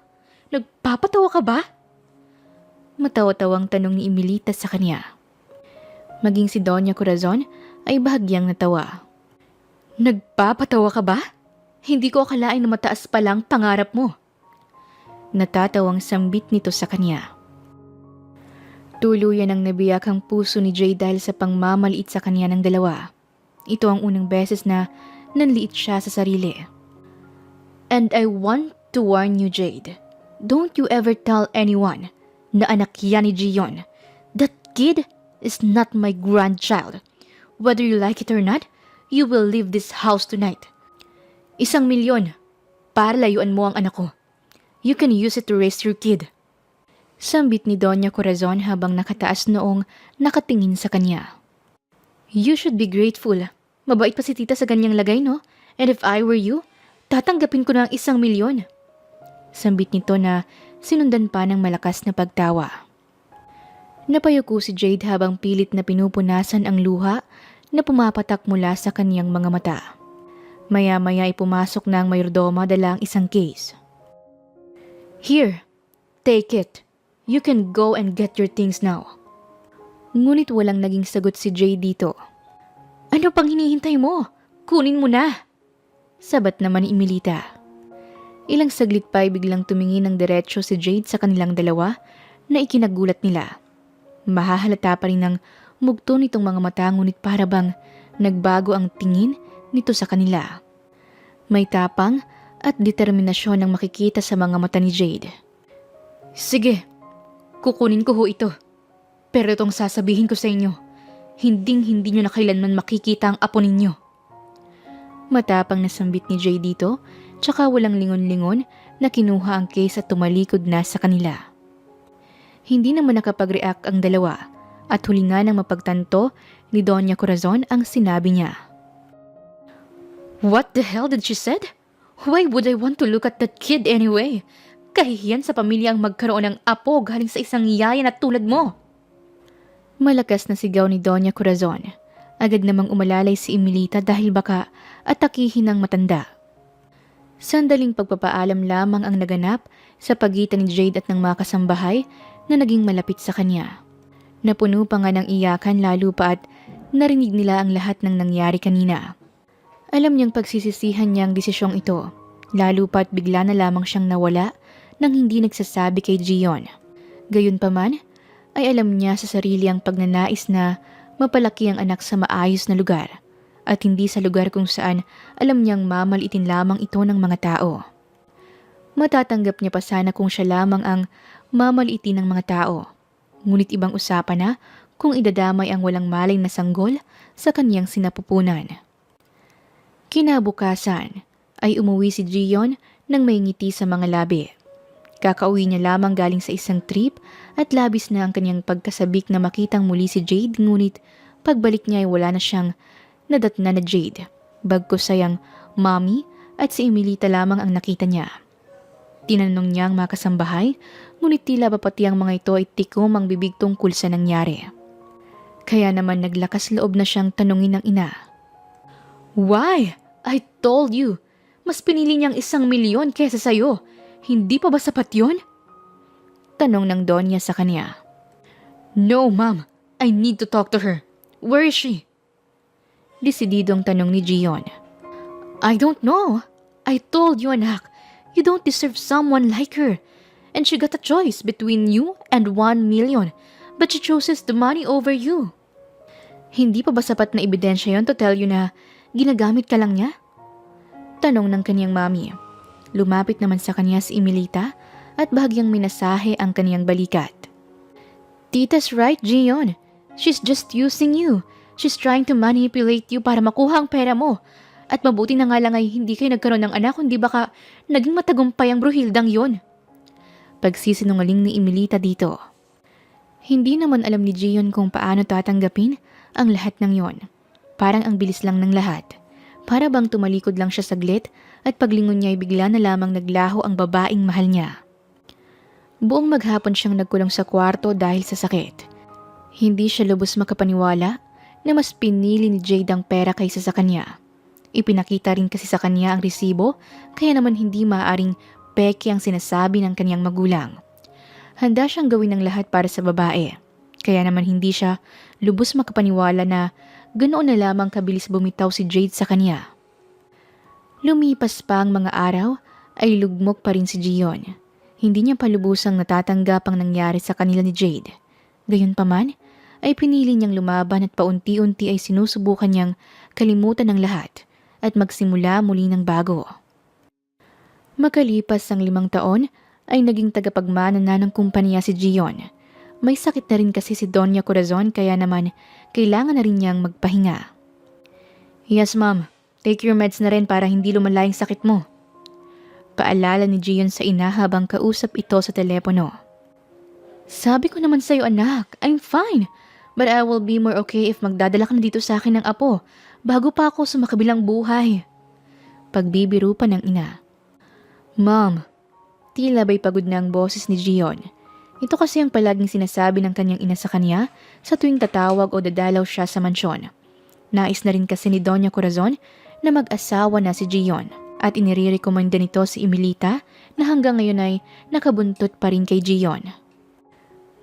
Nagpapatawa ka ba?" Matawa-tawang tanong ni Emilita sa kanya. Maging si Doña Corazon ay bahagyang natawa. "Nagpapatawa ka ba? Hindi ko akalain na mataas pa lang pangarap mo." Natatawang sambit nito sa kanya. Tuluyan ang nabiyak ang puso ni Jade dahil sa pangmamaliit sa kanya ng dalawa. Ito ang unang beses na nanliit siya sa sarili. And I want to warn you, Jade. Don't you ever tell anyone na anak yan ni Gion. That kid is not my grandchild. Whether you like it or not, you will leave this house tonight. 1,000,000 para layuan mo ang anak ko. You can use it to raise your kid. Sambit ni Doña Corazon habang nakataas noong nakatingin sa kanya. You should be grateful. Mabait pa si tita sa ganyang lagay, no? And if I were you, tatanggapin ko na ang 1,000,000. Sambit nito na sinundan pa ng malakas na pagtawa. Napayuko si Jade habang pilit na pinupunasan ang luha na pumapatak mula sa kaniyang mga mata. Maya-maya ay pumasok na ang mayordoma dala ang isang case. Here, take it. You can go and get your things now. Ngunit walang naging sagot si Jade dito. Ano pang hinihintay mo? Kunin mo na! Sabat naman ni Emilita. Ilang saglit pa ay biglang tumingin ng diretsyo si Jade sa kanilang dalawa na ikinagulat nila. Mahahalata pa rin ng mugto nitong mga mata ngunit para bang nagbago ang tingin nito sa kanila. May tapang at determinasyon ang makikita sa mga mata ni Jade. Sige, kukunin ko ho ito. Pero itong sasabihin ko sa inyo, hindi nyo na kailanman makikita ang apo ninyo. Matapang na sambit ni Jade dito, tsaka walang lingon-lingon na kinuha ang case at tumalikod na sa kanila. Hindi naman nakapag-react ang dalawa at huli nga ng mapagtanto ni Doña Corazon ang sinabi niya. What the hell did she said? Why would I want to look at that kid anyway? Kahihiyan sa pamilya ang magkaroon ng apo galing sa isang yaya na tulad mo. Malakas na sigaw ni Doña Corazon. Agad namang umalalay si Emilita dahil baka atakihin ng matanda. Sandaling pagpapaalam lamang ang naganap sa pagitan ni Jade at ng mga kasambahay na naging malapit sa kanya. Napuno pa nga ng iyakan lalo pa at narinig nila ang lahat ng nangyari kanina. Alam niyang pagsisisihan niya ang desisyong ito, lalo pa at bigla na lamang siyang nawala nang hindi nagsasabi kay Gion. Gayunpaman, ay alam niya sa sarili ang pagnanais na mapalaki ang anak sa maayos na lugar at hindi sa lugar kung saan alam niyang mamalitin lamang ito ng mga tao. Matatanggap niya pa sana kung siya lamang ang mamalitin ng mga tao. Ngunit ibang usapan na kung idadamay ang walang malay na sanggol sa kaniyang sinapupunan. Kinabukasan ay umuwi si Gion nang may ngiti sa mga labi. Kakauwi niya lamang galing sa isang trip at labis na ang kanyang pagkasabik na makitang muli si Jade ngunit pagbalik niya ay wala na siyang nadatna na Jade. Bagkus sayang mommy at si Emilita lamang ang nakita niya. Tinanong niya ang mga kasambahay ngunit tila ba pati ang mga ito ay tikom ang bibig tungkol sa nangyari. Kaya naman naglakas loob na siyang tanungin ng ina. Why? I told you. Mas pinili niyang 1,000,000 kesa sa'yo. Hindi pa ba sapat yun? Tanong ng Donya sa kanya. No, ma'am. I need to talk to her. Where is she? Desididong tanong ni Gion. I don't know. I told you, anak. You don't deserve someone like her. And she got a choice between you and 1,000,000. But she chooses the money over you. Hindi pa ba sapat na ebidensya yon to tell you na ginagamit ka lang niya? Tanong ng kanyang mami. Lumapit naman sa kanya si Emilita at bahagyang minasahe ang kaniyang balikat. Tita's right, Gion. She's just using you. She's trying to manipulate you para makuha ang pera mo. At mabuti na nga lang ay hindi kayo nagkaroon ng anak kundi baka naging matagumpay ang bruhildang yon. Pagsisinungaling ni Emilita dito. Hindi naman alam ni Gion kung paano tatanggapin ang lahat ng yon. Parang ang bilis lang ng lahat. Para bang tumalikod lang siya saglit at paglingon niya ay bigla na lamang naglaho ang babaeng mahal niya. Buong maghapon siyang nagkulong sa kwarto dahil sa sakit. Hindi siya lubos makapaniwala na mas pinili ni Jade ang pera kaysa sa kanya. Ipinakita rin kasi sa kanya ang resibo kaya naman hindi maaaring peke ang sinasabi ng kanyang magulang. Handa siyang gawin ng lahat para sa babae. Kaya naman hindi siya lubos makapaniwala na ganoon na lamang kabilis bumitaw si Jade sa kanya. Lumipas pa ang mga araw ay lugmok pa rin si Gion. Hindi niya palubusang natatanggap ang nangyari sa kanila ni Jade. Gayunpaman, ay pinili niyang lumaban at paunti-unti ay sinusubukan niyang kalimutan ng lahat at magsimula muli ng bago. Makalipas ang 5 taon, ay naging tagapagmana na ng kumpanya si Gion. May sakit na rin kasi si Doña Corazon kaya naman kailangan na rin niyang magpahinga. Yes ma'am, take your meds na rin para hindi lumala yung sakit mo. Paalala ni Gion sa ina habang kausap ito sa telepono. Sabi ko naman sa'yo anak, I'm fine. But I will be more okay if magdadala ka na dito sa akin ng apo bago pa ako sa makabilang buhay. Pagbibiro pa ng ina. Ma'am, tila ba'y pagod na ang boses ni Gion. Ito kasi ang palaging sinasabi ng kanyang ina sa kanya sa tuwing tatawag o dadalaw siya sa mansyon. Nais na rin kasi ni Doña Corazon na mag-asawa na si Gion at inirekomenda nito si Emilita na hanggang ngayon ay nakabuntot pa rin kay Gion.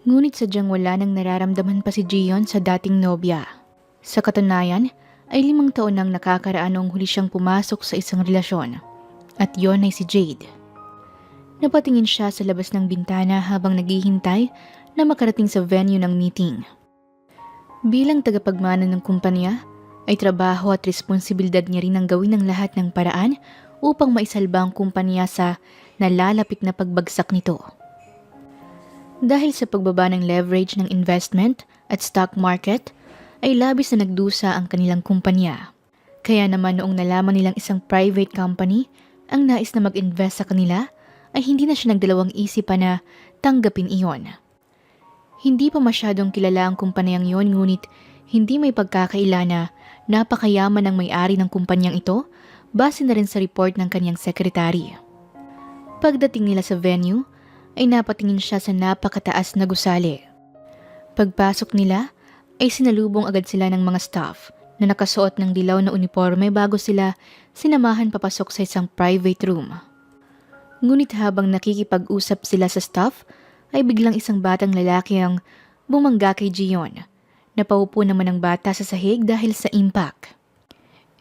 Ngunit sadyang wala nang nararamdaman pa si Gion sa dating nobya. Sa katunayan, ay 5 taon nang nakakaraan noong huli siyang pumasok sa isang relasyon. At yon ay si Jade. Napatingin siya sa labas ng bintana habang naghihintay na makarating sa venue ng meeting. Bilang tagapagmana ng kumpanya, ay trabaho at responsibilidad niya rin ang gawin ng lahat ng paraan upang maisalba ang kumpanya sa nalalapit na pagbagsak nito. Dahil sa pagbaba ng leverage ng investment at stock market, ay labis na nagdusa ang kanilang kumpanya. Kaya naman noong nalaman nilang isang private company ang nais na mag-invest sa kanila, ay hindi na siya nagdalawang isip pa na tanggapin iyon. Hindi pa masyadong kilala ang kumpanyang iyon ngunit hindi may pagkakaila na napakayaman ng may-ari ng kumpanyang ito base na rin sa report ng kanyang sekretary. Pagdating nila sa venue, ay napatingin siya sa napakataas na gusali. Pagpasok nila, ay sinalubong agad sila ng mga staff na nakasuot ng dilaw na uniforme bago sila sinamahan papasok sa isang private room. Ngunit habang nakikipag-usap sila sa staff, ay biglang isang batang lalaki ang bumangga kay Gion. Napaupo naman ang bata sa sahig dahil sa impact.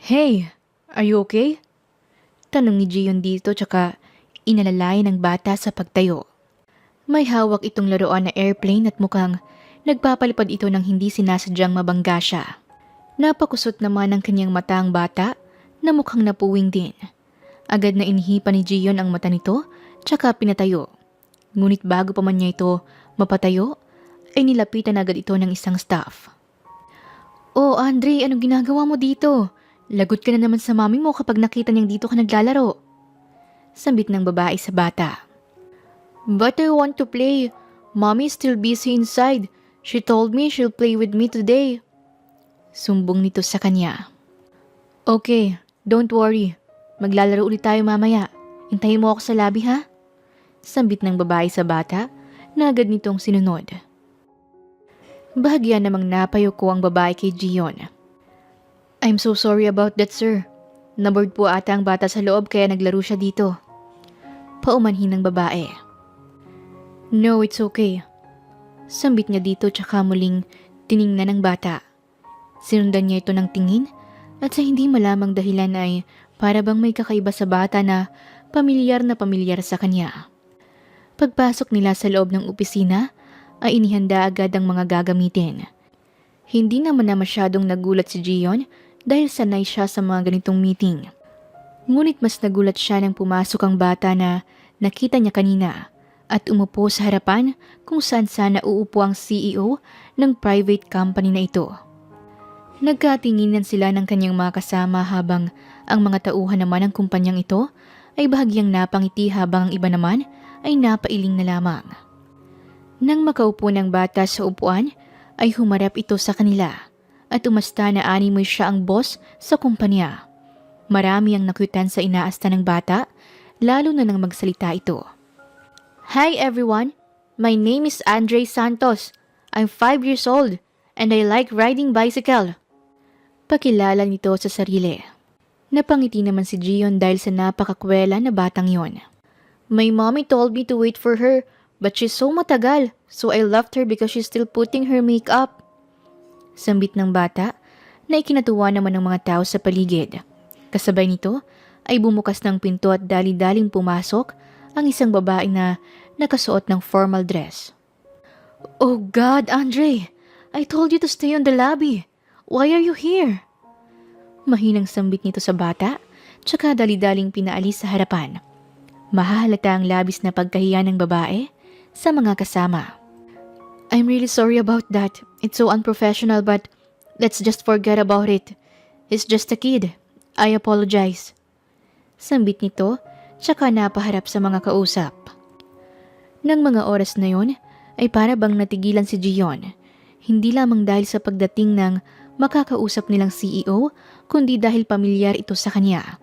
Hey, are you okay? Tanong ni Gion dito tsaka inalalay ng bata sa pagtayo. May hawak itong laruan na airplane at mukhang nagpapalipad ito nang hindi sinasadyang mabangga siya. Napakusot naman ang kanyang mata ang bata na mukhang napuwing din. Agad na inihipan ni Gion ang mata nito tsaka pinatayo. Ngunit bago pa man niya ito mapatayo, ay nilapitan agad ito ng isang staff. Oh Andre, anong ginagawa mo dito? Lagot ka na naman sa mami mo kapag nakita niyang dito ka naglalaro. Sambit ng babae sa bata. But I want to play. Mommy is still busy inside. She told me she'll play with me today. Sumbong nito sa kanya. Okay, don't worry. Maglalaro ulit tayo mamaya. Hintayin mo ako sa lobby ha? Sambit ng babae sa bata na agad nitong sinunod. Bahagya namang napayuko ang babae kay Gion. I'm so sorry about that sir. Naboard po ata ang bata sa loob kaya naglaro siya dito. Paumanhin ng babae. No, it's okay. Sambit niya dito tsaka muling tiningnan ng bata. Sinundan niya ito ng tingin at sa hindi malamang dahilan ay para bang may kakaiba sa bata na pamilyar sa kanya. Pagpasok nila sa loob ng opisina ay inihanda agad ang mga gagamitin. Hindi naman na masyadong nagulat si Gion dahil sanay siya sa mga ganitong meeting. Ngunit mas nagulat siya nang pumasok ang bata na nakita niya kanina at umupo sa harapan kung saan sana uupo ang CEO ng private company na ito. Nagkatinginan sila ng kanyang mga kasama habang ang mga tauhan naman ng kumpanyang ito ay bahagyang napangiti habang ang iba naman ay napailing na lamang. Nang makaupo ng bata sa upuan ay humarap ito sa kanila at umasta na animoy siya ang boss sa kumpanya. Marami ang nakutan sa inaasta ng bata lalo na nang magsalita ito. Hi everyone, my name is Andre Santos. I'm 5 years old and I like riding bicycle. Pakilala nito sa sarili. Napangiti naman si Gion dahil sa napakakwela na batang yon. My mommy told me to wait for her but she's so matagal so I left her because she's still putting her makeup. Sambit ng bata na ikinatuwa naman ng mga tao sa paligid. Kasabay nito ay bumukas ng pinto at dali-daling pumasok ang isang babae na nakasuot ng formal dress. "Oh God, Andre! I told you to stay on the lobby. Why are you here?" Mahinang sambit nito sa bata, tsaka dali-daling pinaalis sa harapan. Mahahalata ang labis na pagkahiya ng babae sa mga kasama. "I'm really sorry about that. It's so unprofessional, but let's just forget about it. He's just a kid. I apologize." Sambit nito, tsaka napaharap sa mga kausap. Nang mga oras na yon, ay para bang natigilan si Gion. Hindi lamang dahil sa pagdating ng makakausap nilang CEO, kundi dahil pamilyar ito sa kanya.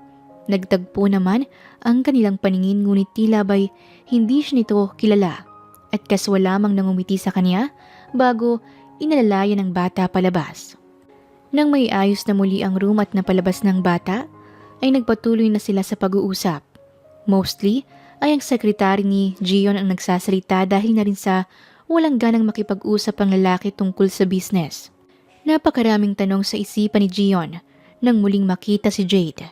Nagtagpo naman ang kanilang paningin, ngunit tila ba'y hindi siya nito kilala at kaswa lamang nangumiti sa kanya bago inalalayan ng bata palabas. Nang may ayos na muli ang room at napalabas ng bata, ay nagpatuloy na sila sa pag-uusap. Mostly ay ang sekretary ni Gion ang nagsasalita dahil na rin sa walang ganang makipag-usap ang lalaki tungkol sa business. Napakaraming tanong sa isipan ni Gion nang muling makita si Jade.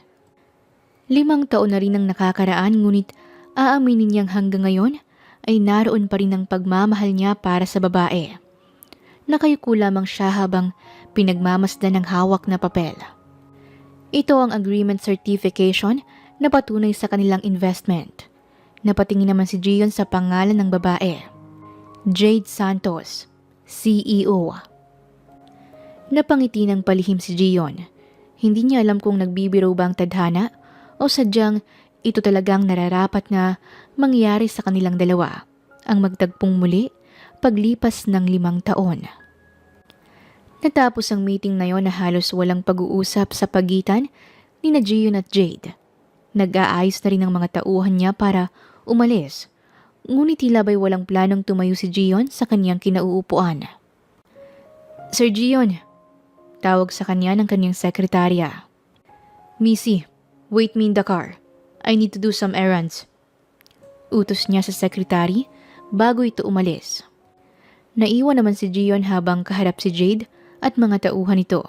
5 taon na rin ang nakakaraan, ngunit aaminin niyang hanggang ngayon ay naroon pa rin ang pagmamahal niya para sa babae. Nakayuko lamang siya habang pinagmamasdan ng hawak na papel. Ito ang agreement certification na patunay sa kanilang investment. Napatingin naman si Gion sa pangalan ng babae. Jade Santos, CEO. Napangiti ng palihim si Gion. Hindi niya alam kung nagbibiro ba ang tadhana o sadyang ito talagang nararapat na mangyari sa kanilang dalawa, ang magtagpong muli paglipas ng 5 taon. Natapos ang meeting na yon na halos walang pag-uusap sa pagitan ni na Gion at Jade. Nag-aayos na rin ang mga tauhan niya para umalis, ngunit tila ba'y walang planong tumayo si Gion sa kanyang kinauupuan. "Sir Gion," tawag sa kanya ng kanyang sekretarya. "Missy, wait me in the car. I need to do some errands." Utos niya sa sekretary bago ito umalis. Naiwan naman si Gion habang kaharap si Jade at mga tauhan nito.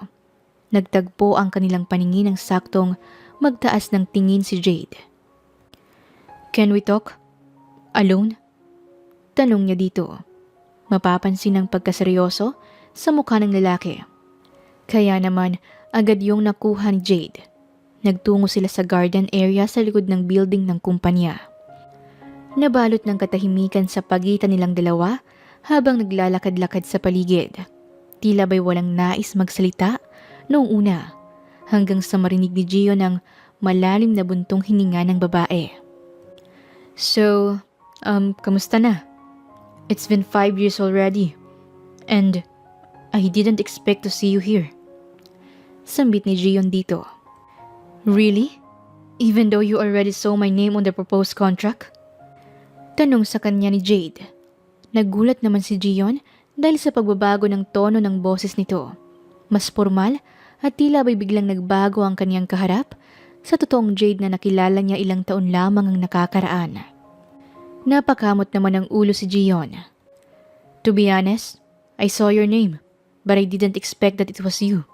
Nagtagpo ang kanilang paningin ng saktong magtaas ng tingin si Jade. "Can we talk? Alone?" Tanong niya dito. Mapapansin ang pagkaseryoso sa mukha ng lalaki. Kaya naman agad yung nakuha ni Jade. Nagtungo sila sa garden area sa likod ng building ng kumpanya. Nabalot ng katahimikan sa pagitan nilang dalawa habang naglalakad-lakad sa paligid. Tila ba'y walang nais magsalita noong una, hanggang sa marinig ni Gion ang malalim na buntong hininga ng babae. "So, kamusta na? It's been 5 years already. And I didn't expect to see you here." Sambit ni Gion dito. "Really? Even though you already saw my name on the proposed contract?" Tanong sa kanya ni Jade. Nagulat naman si Gion dahil sa pagbabago ng tono ng boses nito. Mas formal at tila ba'y biglang nagbago ang kanyang kaharap sa totoong Jade na nakilala niya ilang taon lamang ang nakakaraan. Napakamot naman ang ulo si Gion. "To be honest, I saw your name, but I didn't expect that it was you."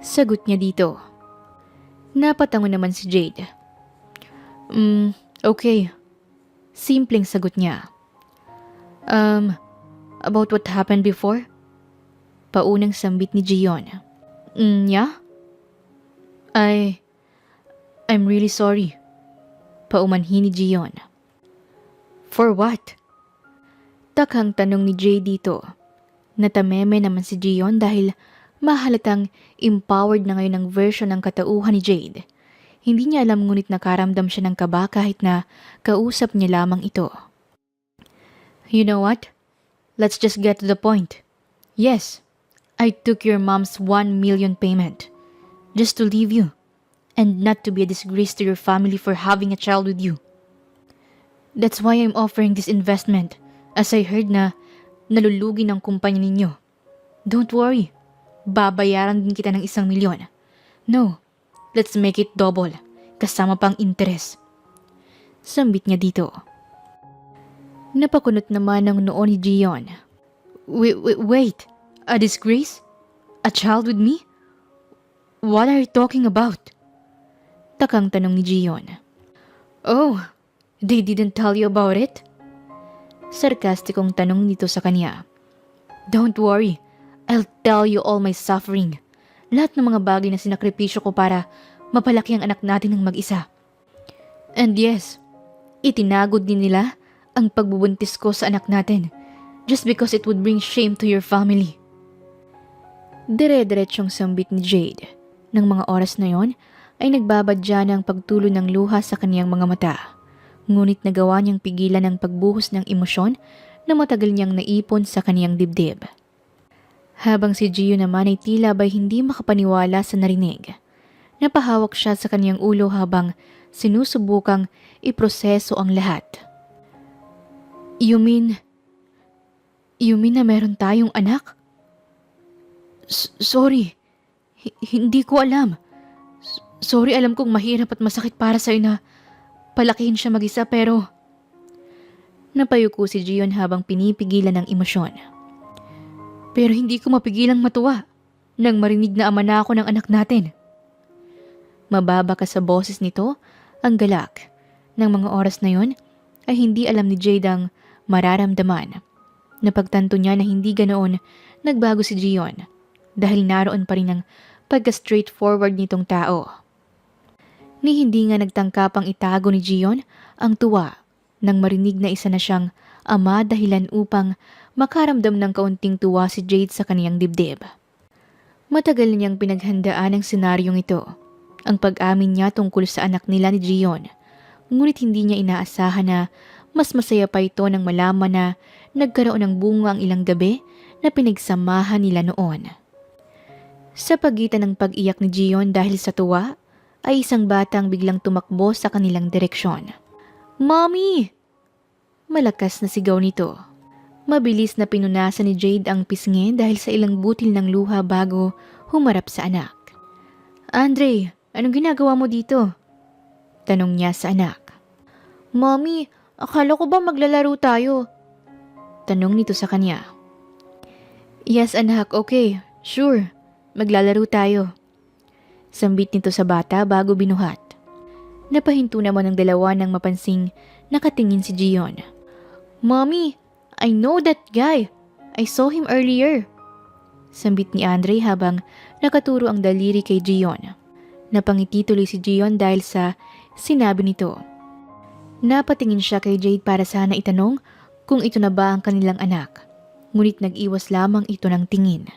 Sagot niya dito. Napatango naman si Jade. Okay." Simpleng sagot niya. About what happened before?" Paunang sambit ni Gion. Yeah? I'm really sorry." Paumanhin ni Gion. "For what?" Takhang tanong ni Jay dito. Natameme naman si Gion dahil mahalatang empowered na ngayon ang version ng katauhan ni Jade. Hindi niya alam, ngunit nakaramdam siya ng kaba kahit na kausap niya lamang ito. "You know what? Let's just get to the point. Yes, I took your mom's 1 million payment just to leave you and not to be a disgrace to your family for having a child with you. That's why I'm offering this investment, as I heard na nalulugi ng kumpanya ninyo. Don't worry, babayaran din kita ng 1 milyon. No, let's make it double, kasama pang interes." Sambit niya dito. Napakunot naman ang noo ni Gion. Wait, a disgrace? A child with me? What are you talking about?" Takang tanong ni Gion. "Oh, they didn't tell you about it?" Sarkastikong tanong nito sa kanya. Don't worry, I'll tell you all my suffering. Lahat ng mga bagay na sinakripisyo ko para mapalaki ang anak natin ng mag-isa. And yes, itinagod din nila ang pagbubuntis ko sa anak natin just because it would bring shame to your family. Dire-diretsyong sambit ni Jade. Nang mga oras na yon ay nagbabadya ng pagtulo ng luha sa kaniyang mga mata. Ngunit nagawa niyang pigilan ang pagbuhos ng emosyon na matagal niyang naipon sa kaniyang dibdib. Habang si Gio naman ay tila ba'y hindi makapaniwala sa narinig. Napahawak siya sa kaniyang ulo habang sinusubukang iproseso ang lahat. You mean na meron tayong anak? Sorry, hindi ko alam. Sorry, alam kong mahirap at masakit para sa'yo na palakihin siya mag-isa pero... Napayuko si Gion habang pinipigilan ng emosyon. Pero hindi ko mapigilang matuwa nang marinig na ama na ako ng anak natin. Mababa ka sa boses nito ang galak. Nang mga oras na yon ay hindi alam ni Jade ang mararamdaman. Napagtanto niya na hindi ganoon nagbago si Gion dahil naroon pa rin ang pagka-straightforward nitong tao. Ni hindi nga nagtangkapang itago ni Gion ang tuwa nang marinig na isa na siyang ama dahilan upang makaramdam ng kaunting tuwa si Jade sa kaniyang dibdib. Matagal niyang pinaghandaan ang senaryong ito, ang pag-amin niya tungkol sa anak nila ni Gion. Ngunit hindi niya inaasahan na mas masaya pa ito nang malaman na nagkaroon ng bunga ang ilang gabi na pinagsamahan nila noon. Sa pagitan ng pag-iyak ni Gion dahil sa tuwa, ay isang batang biglang tumakbo sa kanilang direksyon. Mommy! Malakas na sigaw nito. Mabilis na pinunasan ni Jade ang pisngi dahil sa ilang butil ng luha bago humarap sa anak. Andre, anong ginagawa mo dito? Tanong niya sa anak. Mommy, akala ko ba maglalaro tayo? Tanong nito sa kanya. Yes anak, okay, sure, maglalaro tayo. Sambit nito sa bata bago binuhat. Napahinto naman ang dalawa nang mapansing nakatingin si Gion. Mommy, I know that guy. I saw him earlier. Sambit ni Andre habang nakaturo ang daliri kay Gion. Napangiti tuloy si Gion dahil sa sinabi nito. Napatingin siya kay Jade para sana itanong kung ito na ba ang kanilang anak. Ngunit nag-iwas lamang ito ng tingin.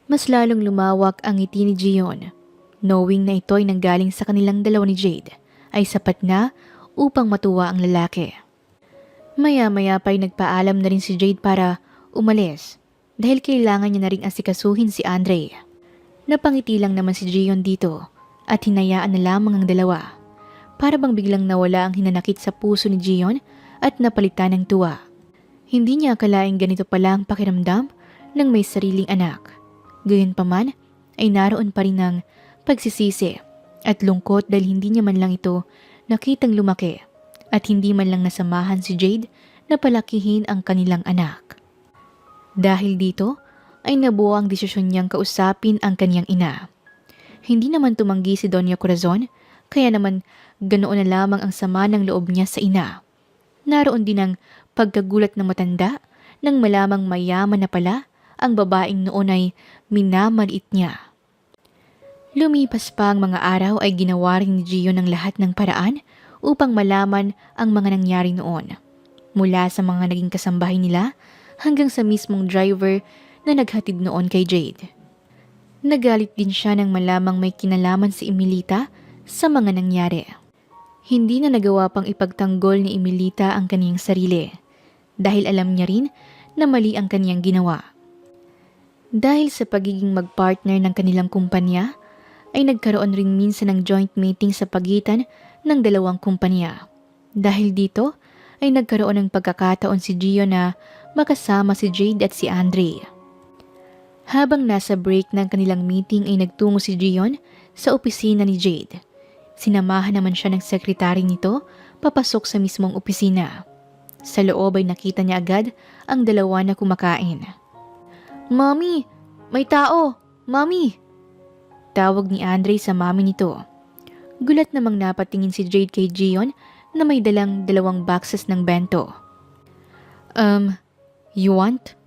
Mas lalong lumawak ang ngiti ni Gion. Knowing na ito'y nanggaling sa kanilang dalawa ni Jade, ay sapat na upang matuwa ang lalaki. Maya-maya pa'y nagpaalam na rin si Jade para umalis dahil kailangan niya na ring asikasuhin si Andre. Napangiti lang naman si Gion dito at hinayaan na lamang ang dalawa. Para bang biglang nawala ang hinanakit sa puso ni Gion at napalitan ng tuwa. Hindi niya akalaing ganito pala ang pakiramdam ng may sariling anak. Gayunpaman ay naroon pa rin ng pagsisisi at lungkot dahil hindi niya man lang ito nakitang lumaki at hindi man lang nasamahan si Jade na palakihin ang kanilang anak. Dahil dito ay nabuo ang desisyon niyang kausapin ang kanyang ina. Hindi naman tumanggi si Doña Corazon kaya naman ganoon na lamang ang sama ng loob niya sa ina. Naroon din ang pagkagulat ng matanda nang malamang mayaman na pala ang babaeng noon ay minamaliit niya. Lumipas pa ang mga araw ay ginawa rin ni Gio ng lahat ng paraan upang malaman ang mga nangyari noon. Mula sa mga naging kasambahay nila hanggang sa mismong driver na naghatid noon kay Jade. Nagalit din siya nang malamang may kinalaman si Emilita sa mga nangyari. Hindi na nagawa pang ipagtanggol ni Emilita ang kaniyang sarili dahil alam niya rin na mali ang kaniyang ginawa. Dahil sa pagiging magpartner ng kanilang kumpanya, ay nagkaroon rin minsan ng joint meeting sa pagitan ng dalawang kumpanya. Dahil dito ay nagkaroon ng pagkakataon si Gio na makasama si Jade at si Andre. Habang nasa break ng kanilang meeting ay nagtungo si Gion sa opisina ni Jade. Sinamahan naman siya ng sekretary nito papasok sa mismong opisina. Sa loob ay nakita niya agad ang dalawa na kumakain. Mommy! May tao! Mommy! Tawag ni Andre sa mami nito. Gulat namang napatingin si Jade kay Gion na may dalang 2 boxes ng bento. You want?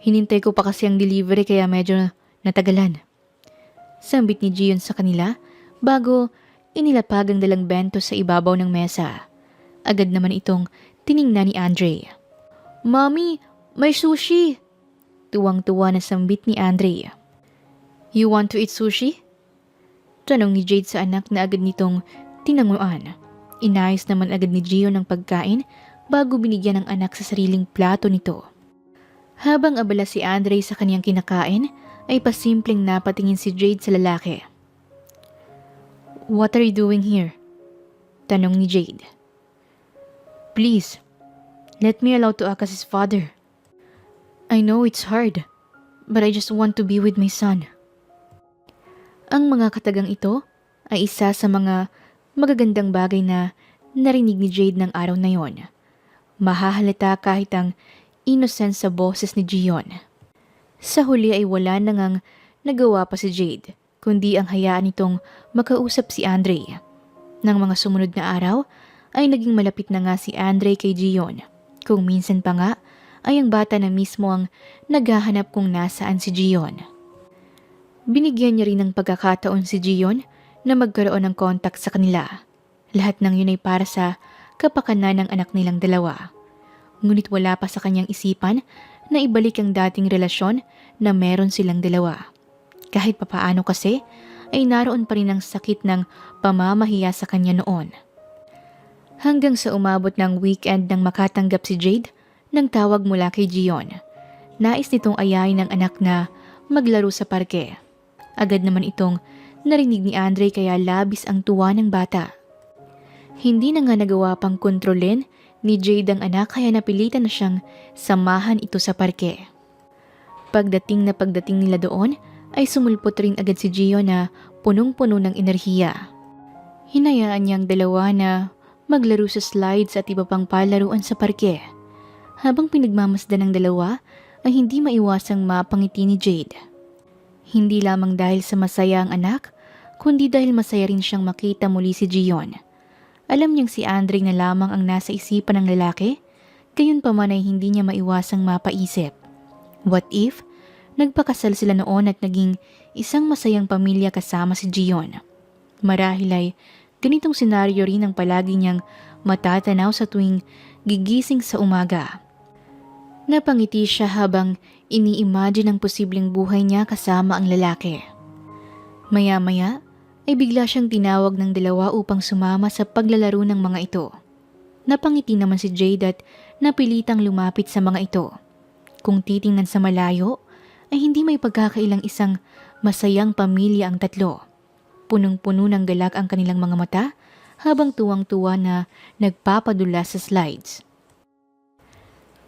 Hinintay ko pa kasi ang delivery kaya medyo natagalan. Sambit ni Gion sa kanila bago inilapag ang dalang bento sa ibabaw ng mesa. Agad naman itong tiningnan ni Andre. Mommy, may sushi! Tuwang-tuwa na sambit ni Andre. You want to eat sushi? Tanong ni Jade sa anak na agad nitong tinanguan. Inayos naman agad ni Gion ang pagkain bago binigyan ng anak sa sariling plato nito. Habang abala si Andre sa kaniyang kinakain, ay pasimpleng napatingin si Jade sa lalaki. What are you doing here? Tanong ni Jade. Please, let me allow to act as his father. I know it's hard, but I just want to be with my son. Ang mga katagang ito ay isa sa mga magagandang bagay na narinig ni Jade ng araw na yon. Mahahalata kahit ang innocent sa boses ni Gion. Sa huli ay wala na ngang nagawa pa si Jade, kundi ang hayaan nitong makausap si Andre. Nang mga sumunod na araw, ay naging malapit na nga si Andre kay Gion. Kung minsan pa nga, ay ang bata na mismo ang naghahanap kung nasaan si Gion. Binigyan niya rin ng pagkakataon si Gion na magkaroon ng kontak sa kanila. Lahat ng yun ay para sa kapakanan ng anak nilang dalawa. Ngunit wala pa sa kanyang isipan na ibalik ang dating relasyon na meron silang dalawa. Kahit papaano kasi, ay naroon pa rin ang sakit ng pamamahiya sa kanya noon. Hanggang sa umabot ng weekend nang makatanggap si Jade ng tawag mula kay Gion. Nais nitong ayain ng anak na maglaro sa parke. Agad naman itong narinig ni Andre kaya labis ang tuwa ng bata. Hindi na nga nagawa pang kontrolin ni Jade ang anak kaya napilitan na siyang samahan ito sa parke. Pagdating nila doon ay sumulpot rin agad si Gion na punong-puno ng enerhiya. Hinayaan niyang dalawa na maglaro sa slides at iba pang palaruan sa parke. Habang pinagmamasdan ng dalawa ay hindi maiwasang mapangiti ni Jade. Hindi lamang dahil sa masaya ang anak, kundi dahil masaya rin siyang makita muli si Gion. Alam niyang si Andre na lamang ang nasa isipan ng lalaki, gayon pa man ay hindi niya maiwasang mapaisip. What if nagpakasal sila noon at naging isang masayang pamilya kasama si Gion? Marahil ay ganitong senaryo rin ang palagi niyang matatanaw sa tuwing gigising sa umaga. Napangiti siya habang ini-imagine ang posibleng buhay niya kasama ang lalaki. Maya-maya ay bigla siyang tinawag ng dalawa upang sumama sa paglalaro ng mga ito. Napangiti naman si Jade at napilitang lumapit sa mga ito. Kung titingnan sa malayo, ay hindi may pagkakailang isang masayang pamilya ang tatlo. Punong-puno ng galak ang kanilang mga mata habang tuwang-tuwa na nagpapadula sa slides.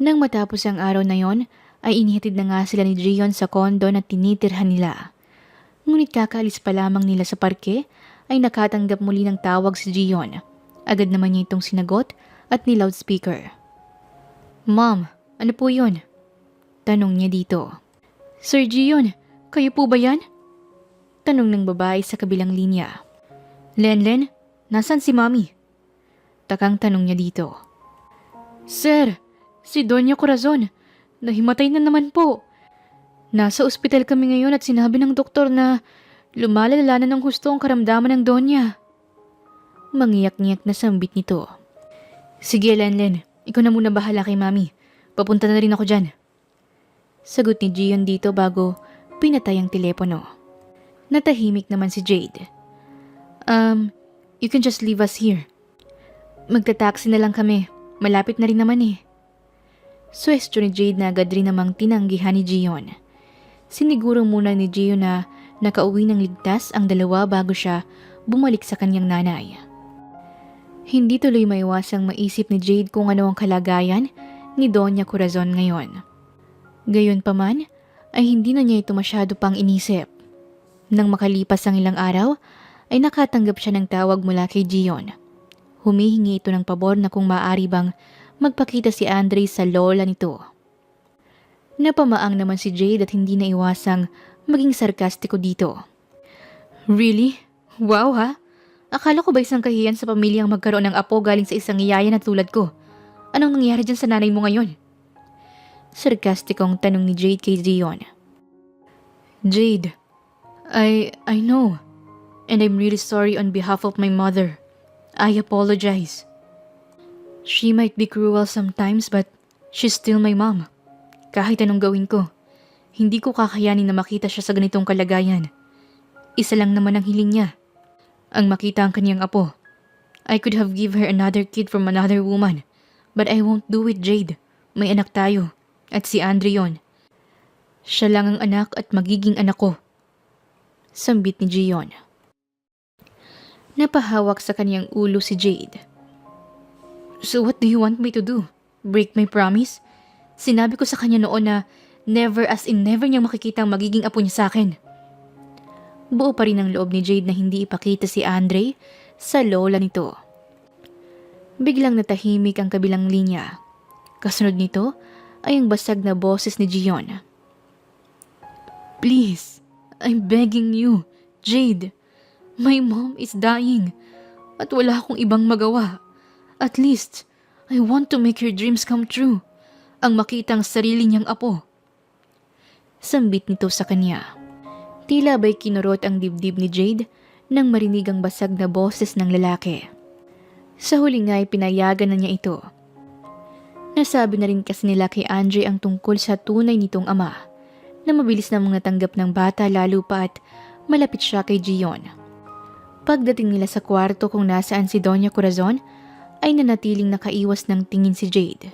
Nang matapos ang araw na yon, ay inihatid na nga sila ni Gion sa kondo na tinitirhan nila. Ngunit kakaalis pa lamang nila sa parke, ay nakatanggap muli ng tawag si Gion. Agad naman niya itong sinagot at ni-loudspeaker. Mom, ano po yun? Tanong niya dito. Sir Gion, kayo po ba yan? Tanong ng babae sa kabilang linya. Lenlen, nasan si Mommy? Takang tanong niya dito. Sir, si Doña Corazon, nahimatay na naman po. Nasa ospital kami ngayon at sinabi ng doktor na lumalala na ng husto ang karamdaman ng Doña. Mangiyak-ngiyak na sambit nito. Sige Lenlen, ikaw na muna bahala kay Mommy. Papunta na rin ako dyan. Sagot ni Gion dito bago pinatay ang telepono. Natahimik naman si Jade. You can just leave us here. Magta-taxi na lang kami. Malapit na rin naman eh. Suwestyo ni Jade na agad rin namang tinanggihan ni Gion. Siniguro muna ni Gion na nakauwi ng ligtas ang dalawa bago siya bumalik sa kanyang nanay. Hindi tuloy maiwasang maisip ni Jade kung ano ang kalagayan ni Doña Corazon ngayon. Gayunpaman ay hindi na niya ito masyado pang inisip. Nang makalipas ang ilang araw, ay nakatanggap siya ng tawag mula kay Gion. Humihingi ito ng pabor na kung maaari bang magpakita si Andre sa lola nito. Napamaang naman si Jade at hindi na iwasang maging sarkastiko dito. Really? Wow ha? Akala ko ba isang kahiyan sa pamilyang magkaroon ng apo galing sa isang yaya na tulad ko? Anong nangyari dyan sa nanay mo ngayon? Sarkastikong tanong ni Jade kay Dion. Jade, I know. And I'm really sorry on behalf of my mother. I apologize. She might be cruel sometimes but she's still my mom. Kahit anong gawin ko, hindi ko kakayanin na makita siya sa ganitong kalagayan. Isa lang naman ang hiling niya. Ang makita ang kaniyang apo. I could have give her another kid from another woman. But I won't do it, Jade. May anak tayo. At si Andre yon. Siya lang ang anak at magiging anak ko. Sambit ni Gion. Napahawak sa kaniyang ulo si Jade. So what do you want me to do? Break my promise? Sinabi ko sa kanya noon na never as in never niyang makikita ang magiging apo niya sa akin. Buo pa rin ang loob ni Jade na hindi ipakita si Andre sa lola nito. Biglang natahimik ang kabilang linya. Kasunod nito ay ang basag na boses ni Gion. Please, I'm begging you, Jade. My mom is dying at wala akong ibang magawa. At least, I want to make her dreams come true. Ang makita ang sarili niyang apo. Sambit nito sa kanya. Tila ba'y kinurot ang dibdib ni Jade nang marinig ang basag na boses ng lalaki. Sa huli nga ay pinayagan na niya ito. Nasabi na rin kasi nila kay Andre ang tungkol sa tunay nitong ama na mabilis namang natanggap ng bata lalo pa at malapit siya kay Gion. Pagdating nila sa kwarto kung nasaan si Doña Corazon ay nanatiling nakaiwas ng tingin si Jade.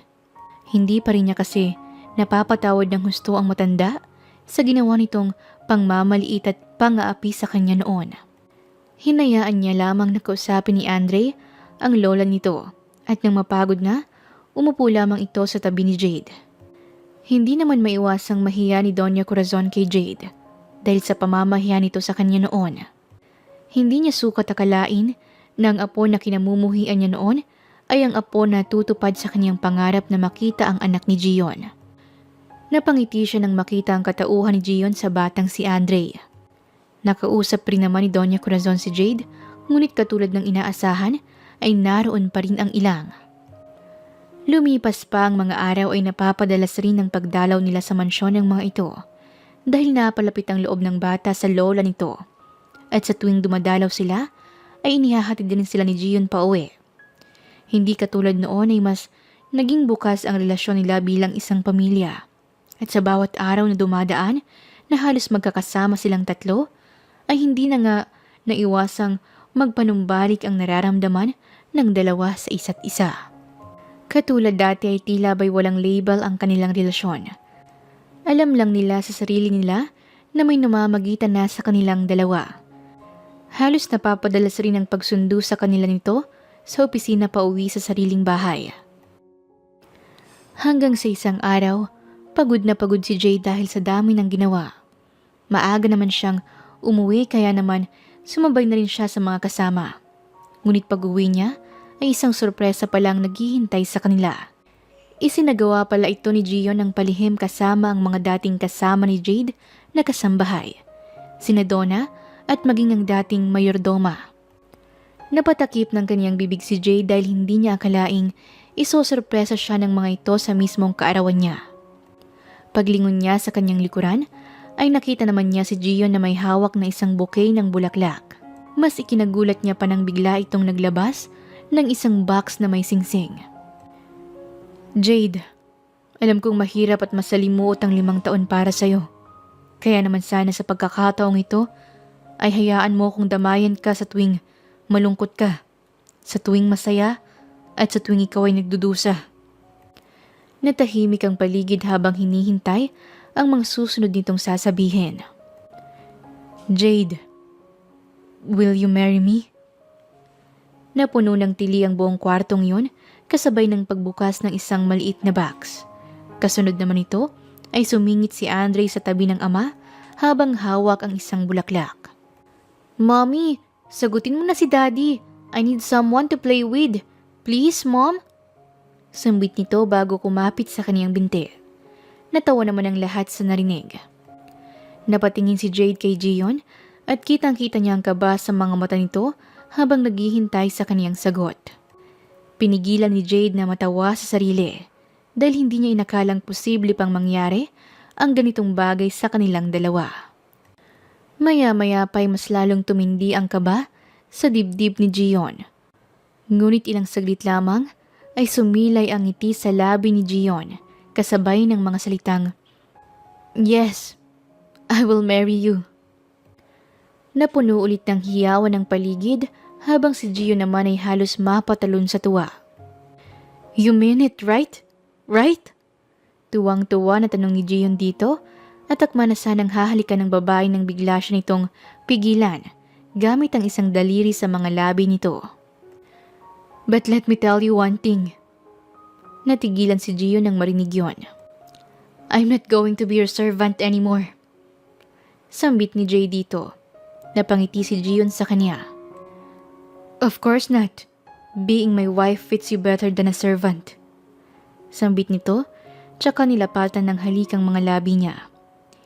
Hindi pa rin niya kasi napapatawad ng husto ang matanda sa ginawa nitong pangmamaliit at pang-aapi sa kanya noon. Hinayaan niya lamang na kausapin ni Andre ang lola nito at nang mapagod na, umupo lamang ito sa tabi ni Jade. Hindi naman maiwasang mahiya ni Doña Corazon kay Jade dahil sa pamamahiya nito sa kanya noon. Hindi niya sukat akalain na ang apo na kinamumuhian niya noon ay ang apo na tutupad sa kanyang pangarap na makita ang anak ni Gion. Napangiti siya nang makita ang katauhan ni Gion sa batang si Andre. Nakausap rin naman ni Doña Corazon si Jade, ngunit katulad ng inaasahan ay naroon pa rin ang ilang. Lumipas pa ang mga araw ay napapadalas rin ang pagdalaw nila sa mansyon ng mga ito dahil napalapit ang loob ng bata sa lola nito. At sa tuwing dumadalaw sila ay inihahatid din sila ni Gion pa uwi. Hindi katulad noon ay mas naging bukas ang relasyon nila bilang isang pamilya. At sa bawat araw na dumadaan na halos magkakasama silang tatlo ay hindi na nga naiwasang magpanumbalik ang nararamdaman ng dalawa sa isa't isa. Katulad dati ay tila ba'y walang label ang kanilang relasyon. Alam lang nila sa sarili nila na may namamagitan na sa kanilang dalawa. Halos napapadalas rin ang pagsundo sa kanila nito sa opisina pa uwi sa sariling bahay. Hanggang sa isang araw, pagod na pagod si Jade dahil sa dami ng ginawa. Maaga naman siyang umuwi kaya naman sumabay na rin siya sa mga kasama. Ngunit pag-uwi niya ay isang sorpresa palang naghihintay sa kanila. Isinagawa pala ito ni Gion ng palihim kasama ang mga dating kasama ni Jade na kasambahay, sina Donna at maging ang dating mayordoma. Napatakip ng kaniyang bibig si Jade dahil hindi niya akalaing isosorpresa siya ng mga ito sa mismong kaarawan niya. Paglingon niya sa kanyang likuran, ay nakita naman niya si Gion na may hawak na isang bouquet ng bulaklak. Mas ikinagulat niya pa nang bigla itong naglabas ng isang box na may singsing. Jade, alam kong mahirap at masalimuot ang 5 taon para sa'yo. Kaya naman sana sa pagkakataong ito, ay hayaan mo kung damayan ka sa tuwing malungkot ka, sa tuwing masaya, at sa tuwing ikaw ay nagdudusa. Natahimik ang paligid habang hinihintay ang mga susunod nitong sasabihin. Jade, will you marry me? Napuno ng tili ang buong kwartong yun kasabay ng pagbukas ng isang maliit na box. Kasunod naman ito ay sumingit si Andre sa tabi ng ama habang hawak ang isang bulaklak. Mommy, sagutin mo na si Daddy. I need someone to play with. Please, Mom? Sambit nito bago kumapit sa kaniyang binti. Natawa naman ang lahat sa narinig. Napatingin si Jade kay Gion at kitang-kita niya ang kaba sa mga mata nito habang naghihintay sa kaniyang sagot. Pinigilan ni Jade na matawa sa sarili dahil hindi niya inakalang posible pang mangyari ang ganitong bagay sa kanilang dalawa. Maya-maya pa'y mas lalong tumindi ang kaba sa dibdib ni Gion. Ngunit ilang saglit lamang ay sumilay ang ngiti sa labi ni Gion kasabay ng mga salitang, "Yes, I will marry you." Napuno ulit ng hiyawan ng paligid habang si Gion naman ay halos mapatalon sa tuwa. "You mean it, right? Right?" Tuwang-tuwa na tanong ni Gion dito at akma na sanang hahalikan ng babae nang bigla siya nitong pigilan gamit ang isang daliri sa mga labi nito. "But let me tell you one thing." Natigilan si Gion nang marinig yon. "I'm not going to be your servant anymore." Sambit ni Jay dito. Napangiti si Gion sa kanya. "Of course not. Being my wife fits you better than a servant." Sambit nito, tsaka nilapatan ng halikang mga labi niya.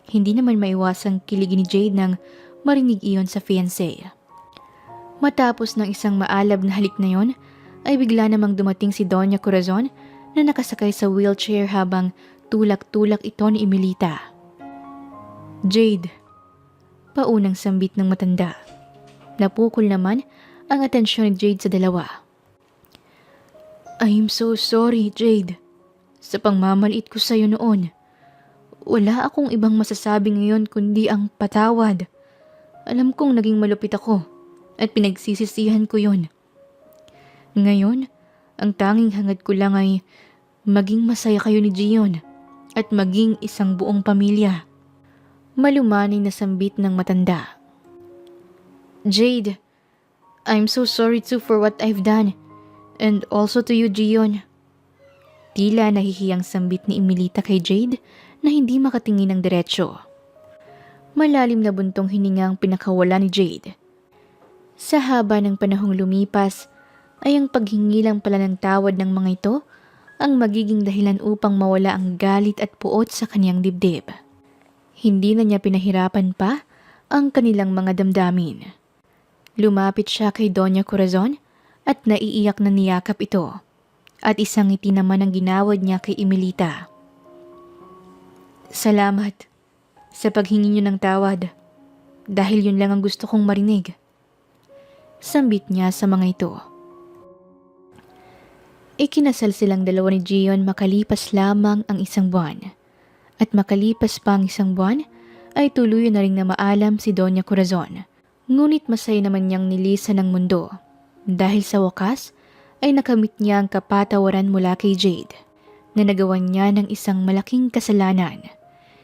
Hindi naman maiwasang kiligin ni Jade nang marinig iyon sa fiancé. Matapos ng isang maalab na halik na yon, ay bigla namang dumating si Doña Corazon na nakasakay sa wheelchair habang tulak-tulak ito ni Emilita. "Jade," paunang sambit ng matanda. Napukol naman ang atensyon ni Jade sa dalawa. "I'm so sorry, Jade, sa pangmamaliit ko sa'yo noon. Wala akong ibang masasabi ngayon kundi ang patawad. Alam kong naging malupit ako at pinagsisisihan ko yon. Ngayon, ang tanging hangad ko lang ay maging masaya kayo ni Gion at maging isang buong pamilya." Malumanay na sambit ng matanda. "Jade, I'm so sorry too for what I've done. And also to you, Gion." Tila nahihiyang sambit ni Emilita kay Jade na hindi makatingin ng diretsyo. Malalim na buntong hininga ang pinakawala ni Jade. Sa haba ng panahong lumipas, ay ang paghingi lang pala ng tawad ng mga ito ang magiging dahilan upang mawala ang galit at puot sa kaniyang dibdib. Hindi na niya pinahirapan pa ang kanilang mga damdamin. Lumapit siya kay Doña Corazon at naiiyak na niyakap ito. At isang ngiti naman ang ginawad niya kay Emilita. "Salamat sa paghingi niyo ng tawad. Dahil yun lang ang gusto kong marinig." Sambit niya sa mga ito. Ikinasal silang dalawa ni Gion makalipas lamang ang isang buwan. At makalipas pa ang isang buwan, ay tuloy na rin na maalam si Doña Corazon. Ngunit masaya naman niyang nilisan ng mundo. Dahil sa wakas, ay nakamit niya ang kapatawaran mula kay Jade, na nagawan niya ng isang malaking kasalanan.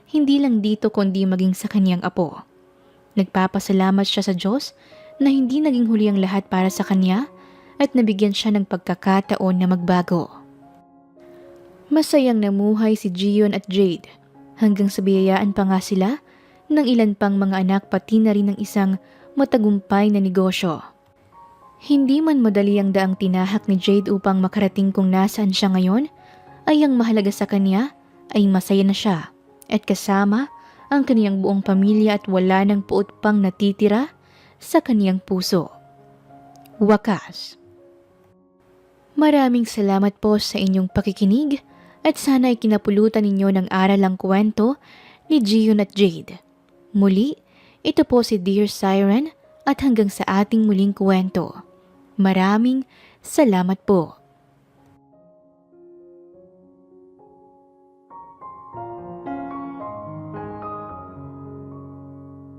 Hindi lang dito kundi maging sa kaniyang apo. Nagpapasalamat siya sa Diyos na hindi naging huli ang lahat para sa kanya at nabigyan siya ng pagkakataon na magbago. Masayang namuhay si Gion at Jade hanggang sa biyayaan pa nga sila ng ilan pang mga anak pati na rin ng isang matagumpay na negosyo. Hindi man madali ang daang tinahak ni Jade upang makarating kung nasaan siya ngayon, ay ang mahalaga sa kanya ay masaya na siya at kasama ang kaniyang buong pamilya at wala ng puot pang natitira sa kaniyang puso. Wakas. Maraming salamat po sa inyong pakikinig at sana ay kinapulutan ninyo ng aral ang kwento ni Gion at Jade. Muli, ito po si Dear Siren at hanggang sa ating muling kwento. Maraming salamat po.